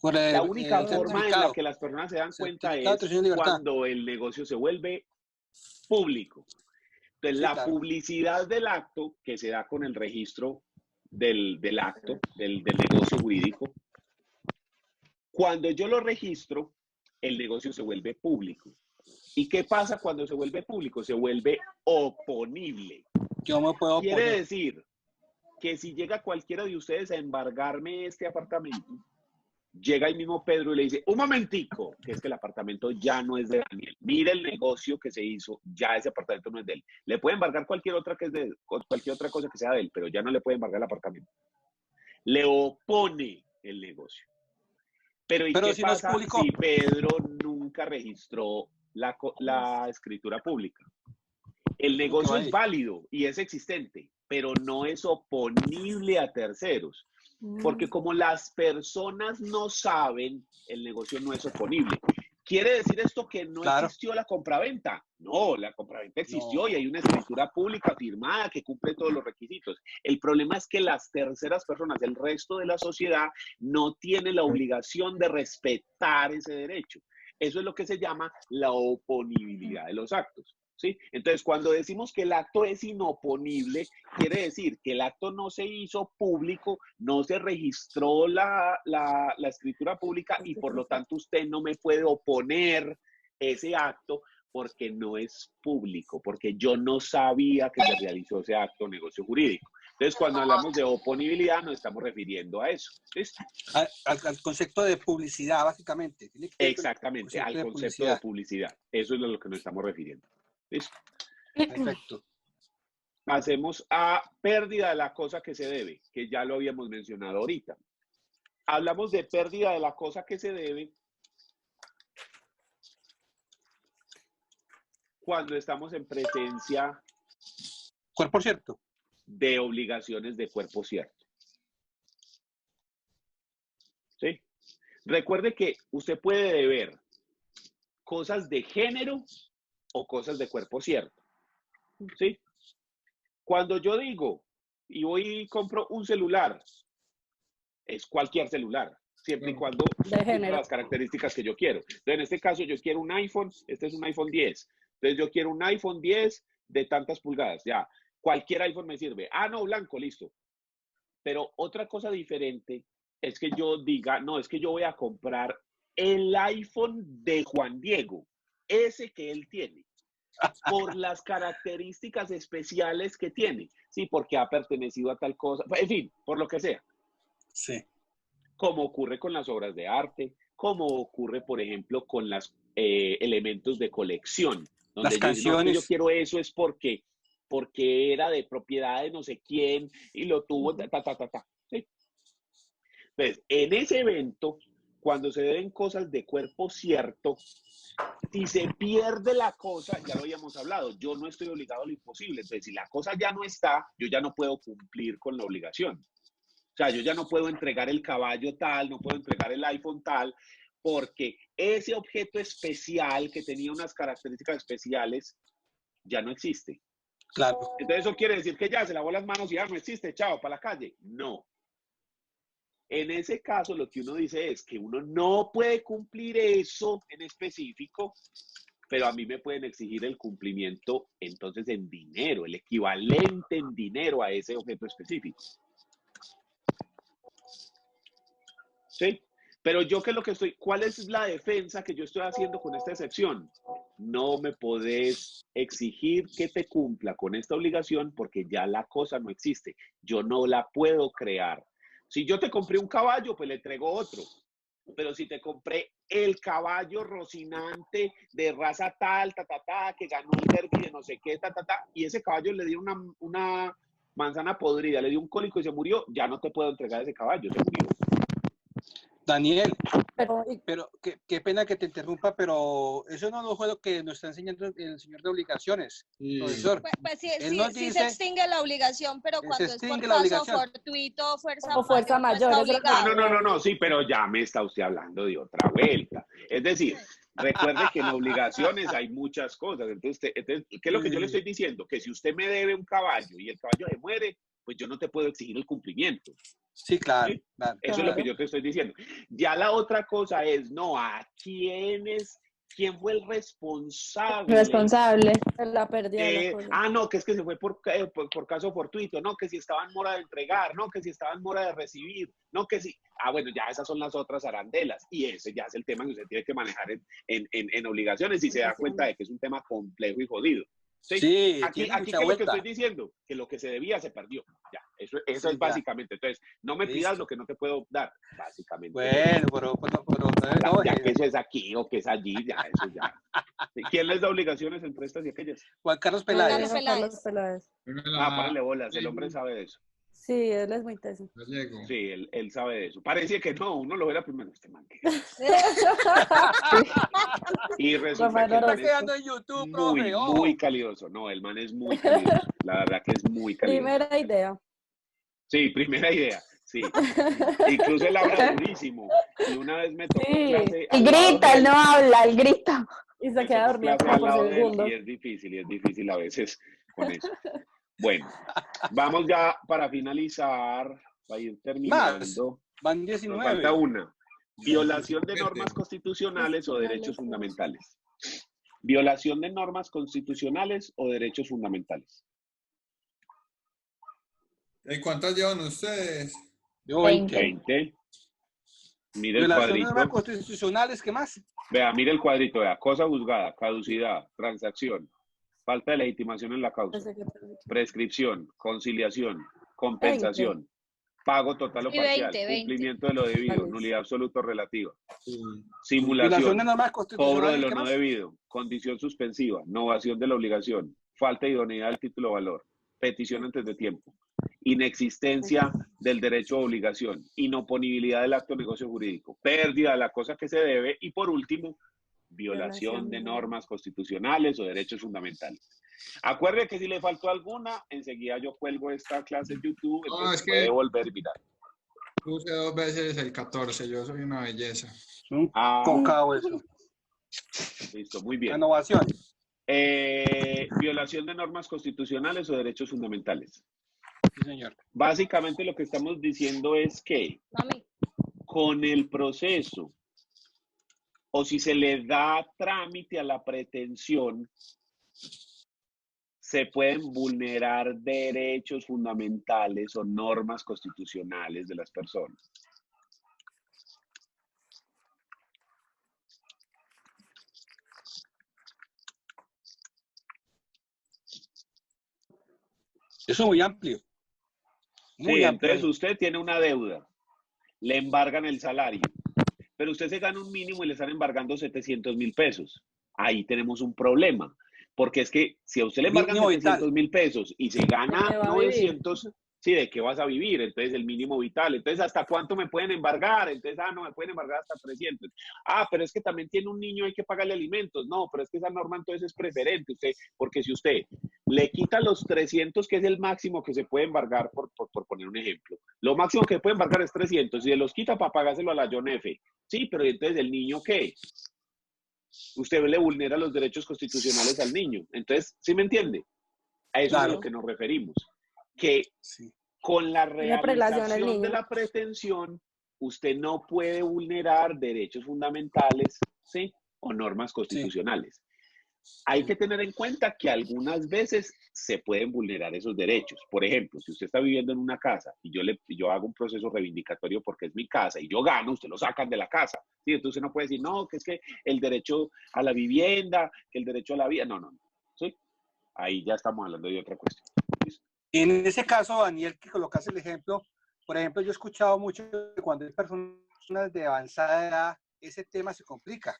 La única forma en la que las personas se dan cuenta es cuando el negocio se vuelve público. Entonces, la publicidad del acto, que se da con el registro del acto, del negocio jurídico, cuando yo lo registro, el negocio se vuelve público. ¿Y qué pasa cuando se vuelve público? Se vuelve oponible. Yo me puedo oponer. Quiere decir que si llega cualquiera de ustedes a embargarme este apartamento, llega el mismo Pedro y le dice, un momentico, que es que el apartamento ya no es de Daniel. Mire el negocio que se hizo, ya ese apartamento no es de él. Le puede embargar cualquier otra cosa que sea de él, pero ya no le puede embargar el apartamento. Le opone el negocio. Pero ¿qué si pasa no es público? si Pedro nunca registró la escritura pública? El negocio es válido y es existente, pero no es oponible a terceros. Porque como las personas no saben, el negocio no es oponible. ¿Quiere decir esto que no existió la compraventa? No, la compraventa existió y hay una escritura pública firmada que cumple todos los requisitos. El problema es que las terceras personas, el resto de la sociedad, no tiene la obligación de respetar ese derecho. Eso es lo que se llama la oponibilidad de los actos. ¿Sí? Entonces, cuando decimos que el acto es inoponible, quiere decir que el acto no se hizo público, no se registró la escritura pública y por lo tanto usted no me puede oponer ese acto porque no es público, porque yo no sabía que se realizó ese acto negocio jurídico. Entonces, cuando hablamos de oponibilidad, nos estamos refiriendo a eso. ¿Listo? Al concepto de publicidad, básicamente. Exactamente, al concepto de publicidad. Eso es a lo que nos estamos refiriendo. ¿Listo? Perfecto. Pasemos a pérdida de la cosa que se debe, que ya lo habíamos mencionado ahorita. Hablamos de pérdida de la cosa que se debe cuando estamos en presencia cuerpo cierto de obligaciones de cuerpo cierto. ¿Sí? Recuerde que usted puede deber cosas de género o cosas de cuerpo cierto. ¿Sí? Cuando yo digo y voy y compro un celular, es cualquier celular, siempre y cuando cumpla las características que yo quiero. Entonces, en este caso, yo quiero un iPhone, este es un iPhone 10. Entonces, yo quiero un iPhone 10 de tantas pulgadas, ya. Cualquier iPhone me sirve. Ah, no, blanco, listo. Pero otra cosa diferente es que yo diga, no, es que yo voy a comprar el iPhone de Juan Diego, ese que él tiene, por las características especiales que tiene. Sí, porque ha pertenecido a tal cosa, en fin, por lo que sea. Sí. Como ocurre con las obras de arte, como ocurre, por ejemplo, con los elementos de colección. Donde las canciones. No, yo quiero eso es porque era de propiedad de no sé quién y lo tuvo, ¿sí? Entonces, en ese evento, cuando se deben cosas de cuerpo cierto, si se pierde la cosa, ya lo habíamos hablado, yo no estoy obligado a lo imposible. Entonces, si la cosa ya no está, yo ya no puedo cumplir con la obligación. O sea, yo ya no puedo entregar el caballo tal, no puedo entregar el iPhone tal, porque ese objeto especial que tenía unas características especiales ya no existe. Claro. Entonces, eso quiere decir que ya se lavó las manos y ya no existe, chao, para la calle. No. En ese caso, lo que uno dice es que uno no puede cumplir eso en específico, pero a mí me pueden exigir el cumplimiento entonces en dinero, el equivalente en dinero a ese objeto específico. ¿Sí? Pero yo, ¿qué es lo que estoy? ¿Cuál es la defensa que yo estoy haciendo con esta excepción? No me podés exigir que te cumpla con esta obligación porque ya la cosa no existe. Yo no la puedo crear. Si yo te compré un caballo, pues le entrego otro. pero si te compré el caballo Rocinante de raza tal, que ganó el derbi de no sé qué, y ese caballo le dio una manzana podrida, le dio un cólico y se murió, ya no te puedo entregar ese caballo, se murió. Daniel, Pero, pero qué pena que te interrumpa, pero eso no lo fue lo que nos está enseñando el señor de obligaciones, profesor. Pues sí, Él nos sí dice, se extingue la obligación, pero se cuando es por extingue la caso obligación. fortuito, o fuerza mayor, no eso es lo está que- obligado. No, sí, pero ya me está usted hablando de otra vuelta. Es decir, recuerde que en obligaciones hay muchas cosas. Entonces, ¿qué es lo que yo le estoy diciendo? Que si usted me debe un caballo y el caballo se muere, pues yo no te puedo exigir el cumplimiento. Sí, claro, ¿Sí? claro. Eso es lo que yo te estoy diciendo. Ya la otra cosa es, no, ¿quién fue el responsable? Responsable. la pérdida de la cosa. No, que es que se fue por caso fortuito, no, que si estaba en mora de entregar, no, que si estaba en mora de recibir, no, que si, bueno, ya esas son las otras arandelas, y ese ya es el tema que usted tiene que manejar en obligaciones y se da cuenta de que es un tema complejo y jodido. Sí, aquí tiene ¿qué mucha es lo que vuelta. estoy diciendo? Que lo que se debía se perdió. Ya, eso Sí, es ya. básicamente. Entonces, no me pidas Listo. lo que no te puedo dar, básicamente. Bueno, pero no, Ya que eso es aquí o que es allí, ya, eso ya. ¿Quién les da obligaciones entre estas y aquellas? Juan Carlos Carlos Peláez. Peláez. Peláez. Párale bolas, el hombre sabe de eso. Sí, él es muy teso. Gallego. Sí, él sabe de eso. Parece que no, uno lo ve la primera vez, este man. Y resulta que el Está man quedando es en YouTube, muy, profe. ojo. muy calidoso. No, el man es muy calidoso. La verdad que es muy calidoso. Primera idea. Sí, primera idea. Sí. Incluso él habla durísimo. Y una vez me tocó Sí. clase. Y al lado de grita, él. él no habla, él grita. Y se Me queda tocó dormido clase como al por lado de él segundo. y es difícil a veces con eso. Bueno, vamos ya para finalizar, para ir terminando. Van Nos 19. falta una. Violación de normas constitucionales o derechos fundamentales. Violación de normas constitucionales o derechos fundamentales. ¿Y cuántas llevan ustedes? Yo 20. 20. Mire el Violación de normas cuadrito. constitucionales, ¿qué más? Vea, mire el cuadrito, vea. Cosa juzgada, caducidad, transacción, falta de legitimación en la causa, prescripción, conciliación, compensación, pago total o Sí, parcial, 20. cumplimiento de lo debido, Vale. nulidad absoluta o relativa, Violación simulación, de normas cobro constitucionales, de lo ¿qué no más? debido, condición suspensiva, novación de la obligación, falta de idoneidad del título o valor, petición antes de tiempo, inexistencia del derecho o obligación, inoponibilidad del acto de negocio jurídico, pérdida de la cosa que se debe y por último, violación de normas constitucionales o derechos fundamentales. Acuerde que si le faltó alguna, enseguida yo cuelgo esta clase en YouTube, No, entonces es que- puede volver y mirar. Puse 2 veces el 14, yo soy una belleza. Es un Ah, cocao eso. listo, muy bien. Innovación. Violación de normas constitucionales o derechos fundamentales. Sí, señor. Básicamente lo que estamos diciendo es que Mami. con el proceso o si se le da trámite a la pretensión, se pueden vulnerar derechos fundamentales o normas constitucionales de las personas. Eso es muy amplio. Muy Sí, amplio. entonces usted tiene una deuda, le embargan el salario, pero usted se gana un mínimo y le están embargando 700.000 pesos. Ahí tenemos un problema, porque es que si a usted le embargan Mínimo 700.000 pesos y se ¿De qué gana va a vivir? 900, sí, ¿de qué vas a vivir? Entonces el mínimo vital. Entonces, ¿hasta cuánto me pueden embargar? Entonces, no, me pueden embargar hasta 300. Pero es que también tiene un niño, hay que pagarle alimentos. No, pero es que esa norma entonces es preferente, usted, porque si usted le quita los 300, que es el máximo que se puede embargar, por poner un ejemplo, lo máximo que puede embargar es 300 y se los quita para pagárselo a la John F. Sí, pero entonces el niño, ¿qué? Usted le vulnera los derechos constitucionales al niño. Entonces, ¿sí me entiende? A eso es a lo que nos referimos. Que Sí. con la Tiene prelación el realización de niño. la pretensión, usted no puede vulnerar derechos fundamentales, ¿sí? O normas constitucionales. Hay que tener en cuenta que algunas veces se pueden vulnerar esos derechos. Por ejemplo, si usted está viviendo en una casa y yo hago un proceso reivindicatorio porque es mi casa y yo gano, usted lo sacan de la casa. ¿Sí? Entonces no puede decir, no, que es que el derecho a la vivienda, que el derecho a la vida. No. ¿Sí? Ahí ya estamos hablando de otra cuestión. En ese caso, Daniel, que colocas el ejemplo, por ejemplo, yo he escuchado mucho que cuando hay personas de avanzada edad, ese tema se complica.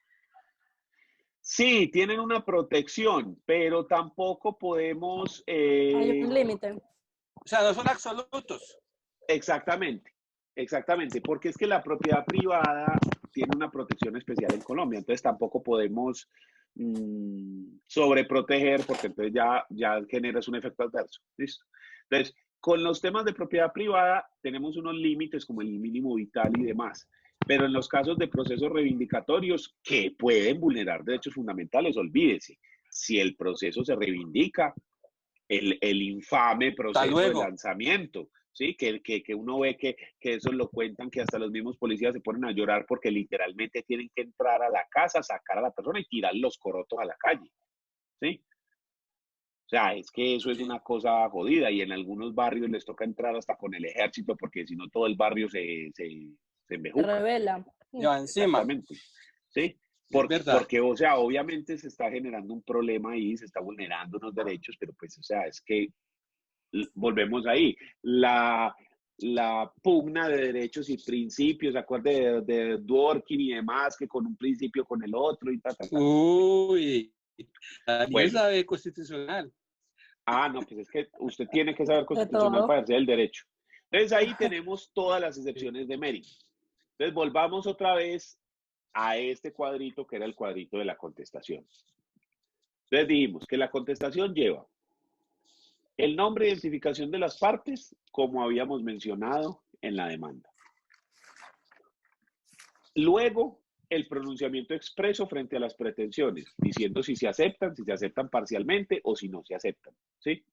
Sí, tienen una protección, pero tampoco podemos... Hay un límite. O sea, no son absolutos. Exactamente, exactamente, porque es que la propiedad privada tiene una protección especial en Colombia, entonces tampoco podemos sobreproteger, porque entonces ya generas un efecto adverso. ¿Listo? Entonces, con los temas de propiedad privada tenemos unos límites como el mínimo vital y demás, pero en los casos de procesos reivindicatorios que pueden vulnerar derechos fundamentales, olvídese, si el proceso se reivindica, el infame proceso de lanzamiento, ¿sí? Que uno ve que eso lo cuentan, que hasta los mismos policías se ponen a llorar porque literalmente tienen que entrar a la casa, sacar a la persona y tirar los corotos a la calle, ¿sí? O sea, es que eso es una cosa jodida y en algunos barrios les toca entrar hasta con el ejército porque si no todo el barrio se embejuca. Se revela. Ya encima. Exactamente, ¿sí? Porque, o sea, obviamente se está generando un problema ahí, se está vulnerando unos derechos, pero pues, o sea, es que volvemos ahí. La pugna de derechos y principios, acuerde de Dworkin y demás, que con un principio con el otro y tal. Uy, Daniel bueno, sabe constitucional. Ah, no, pues es que usted tiene que saber constitucional para ejercer el derecho. Entonces ahí tenemos todas las excepciones de mérito. Entonces volvamos otra vez a este cuadrito que era el cuadrito de la contestación. Entonces dijimos que la contestación lleva el nombre e identificación de las partes, como habíamos mencionado en la demanda. Luego, el pronunciamiento expreso frente a las pretensiones, diciendo si se aceptan parcialmente o si no se aceptan, ¿sí?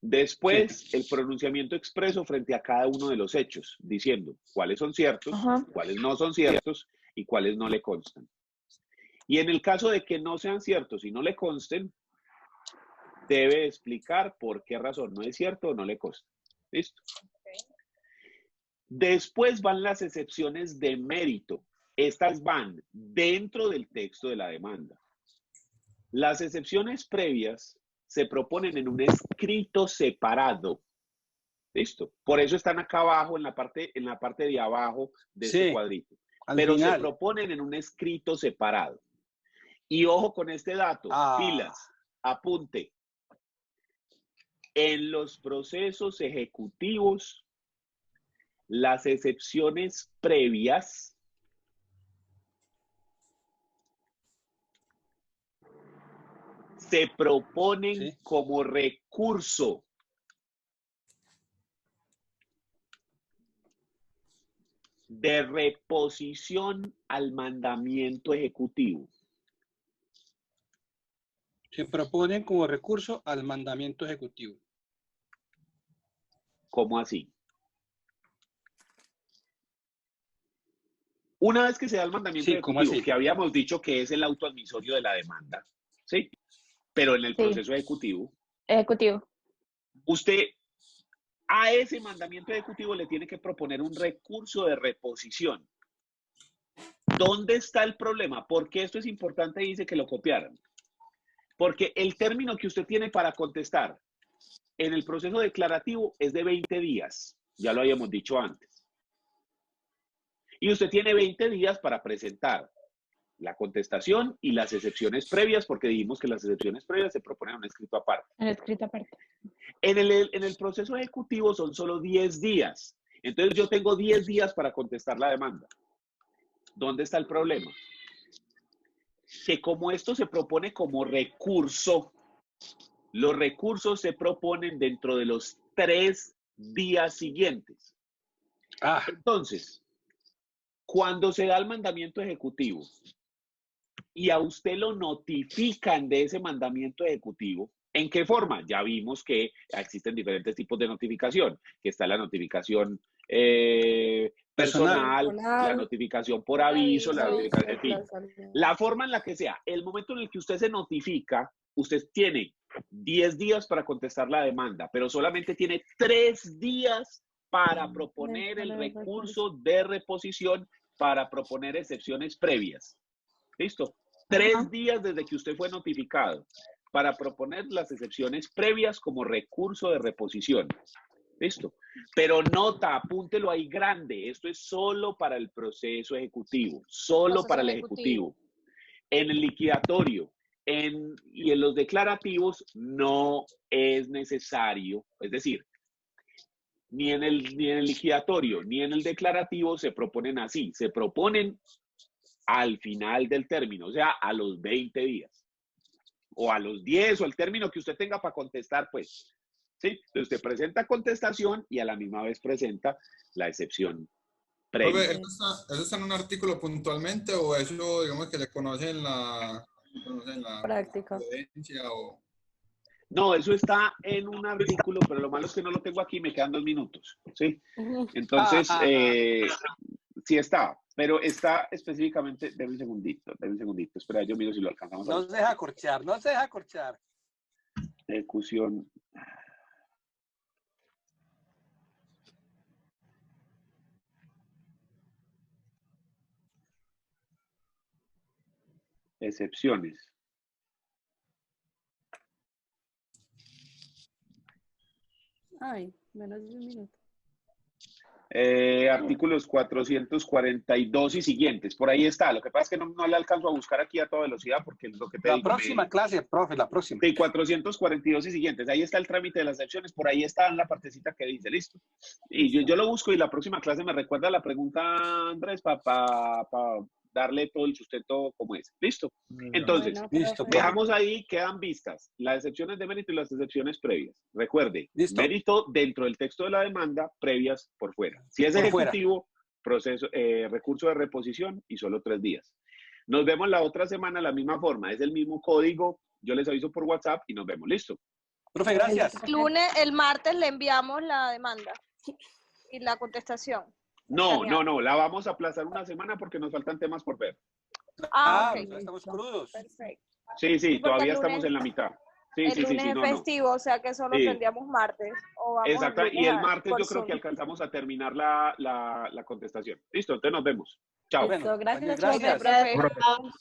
Después, el pronunciamiento expreso frente a cada uno de los hechos, diciendo cuáles son ciertos, cuáles no son ciertos y cuáles no le constan. Y en el caso de que no sean ciertos y no le consten, debe explicar por qué razón no es cierto o no le consta. ¿Listo? Después van las excepciones de mérito. Estas van dentro del texto de la demanda. Las excepciones previas se proponen en un escrito separado. ¿Listo? Por eso están acá abajo, en la parte de abajo de este cuadrito. Pero se proponen en un escrito separado. Y ojo con este dato, pilas, apunte. En los procesos ejecutivos, las excepciones previas se proponen como recurso. De reposición al mandamiento ejecutivo. Se proponen como recurso al mandamiento ejecutivo. ¿Cómo así? Una vez que se da el mandamiento ejecutivo, que habíamos dicho que es el auto admisorio de la demanda, ¿sí? Pero en el proceso ejecutivo. Usted a ese mandamiento ejecutivo le tiene que proponer un recurso de reposición. ¿Dónde está el problema? ¿Por qué esto es importante y dice que lo copiaran? Porque el término que usted tiene para contestar en el proceso declarativo es de 20 días. Ya lo habíamos dicho antes. Y usted tiene 20 días para presentar la contestación y las excepciones previas, porque dijimos que las excepciones previas se proponen en un escrito aparte. En el proceso ejecutivo son solo 10 días. Entonces yo tengo 10 días para contestar la demanda. ¿Dónde está el problema? Que como esto se propone como recurso, los recursos se proponen dentro de los 3 días siguientes. Entonces, cuando se da el mandamiento ejecutivo y a usted lo notifican de ese mandamiento ejecutivo, ¿en qué forma? Ya vimos que existen diferentes tipos de notificación, que está la notificación personal, la notificación por aviso, la notificación, en fin. La forma en la que sea, el momento en el que usted se notifica, usted tiene 10 días para contestar la demanda, pero solamente tiene 3 días para proponer el recurso de reposición, para proponer excepciones previas. ¿Listo? 3 días desde que usted fue notificado para proponer las excepciones previas como recurso de reposición. Listo. Pero nota, apúntelo ahí grande. Esto es solo para el proceso ejecutivo. Solo Proceso para el ejecutivo. ejecutivo. En el liquidatorio y en los declarativos no es necesario. Es decir, ni en el liquidatorio ni en el declarativo se proponen así. Se proponen al final del término, o sea, a los 20 días. O a los 10 o al término que usted tenga para contestar, pues. ¿Sí? Entonces usted presenta contestación y a la misma vez presenta la excepción previa. Profe, ¿eso está en un artículo puntualmente o eso, digamos, que le conocen la Práctica. jurisprudencia o...? No, eso está en un artículo, pero lo malo es que no lo tengo aquí, me quedan 2 minutos, ¿sí? Entonces, sí está, pero está específicamente, deme un segundito, espera, yo miro si lo alcanzamos a ver. No se deja corchar, no se deja corchar. Ejecución. Excepciones. Ay, menos de un minuto. Artículos 442 y siguientes, por ahí está. Lo que pasa es que no le alcanzo a buscar aquí a toda velocidad porque lo que te La digo, próxima clase, profe, la próxima. de 442 y siguientes, ahí está el trámite de las excepciones, por ahí está en la partecita que dice, listo. Y yo lo busco y la próxima clase me recuerda la pregunta, Andrés, para darle todo el sustento como es. Listo. Entonces, Bueno, Listo, profe. dejamos ahí, quedan vistas las excepciones de mérito y las excepciones previas. Recuerde, Listo. mérito dentro del texto de la demanda, previas por fuera. Si es Por fuera. ejecutivo, proceso, recurso de reposición y solo 3 días. Nos vemos la otra semana de la misma forma, es el mismo código, yo les aviso por WhatsApp y nos vemos. Listo. Profe, gracias. El martes le enviamos la demanda y la contestación. No, la vamos a aplazar una semana porque nos faltan temas por ver. Ah, Ok. ya estamos crudos. Perfecto. Sí, Sí, porque todavía el estamos lunes- en la mitad. Sí, El lunes es no. festivo, o sea que solo Sí. tendríamos martes. O vamos Exacto, y el martes por yo creo Zoom. que alcanzamos a terminar la contestación. Listo, entonces nos vemos. Chao. Bueno, Listo, gracias, gracias. profe. Profe. Profe.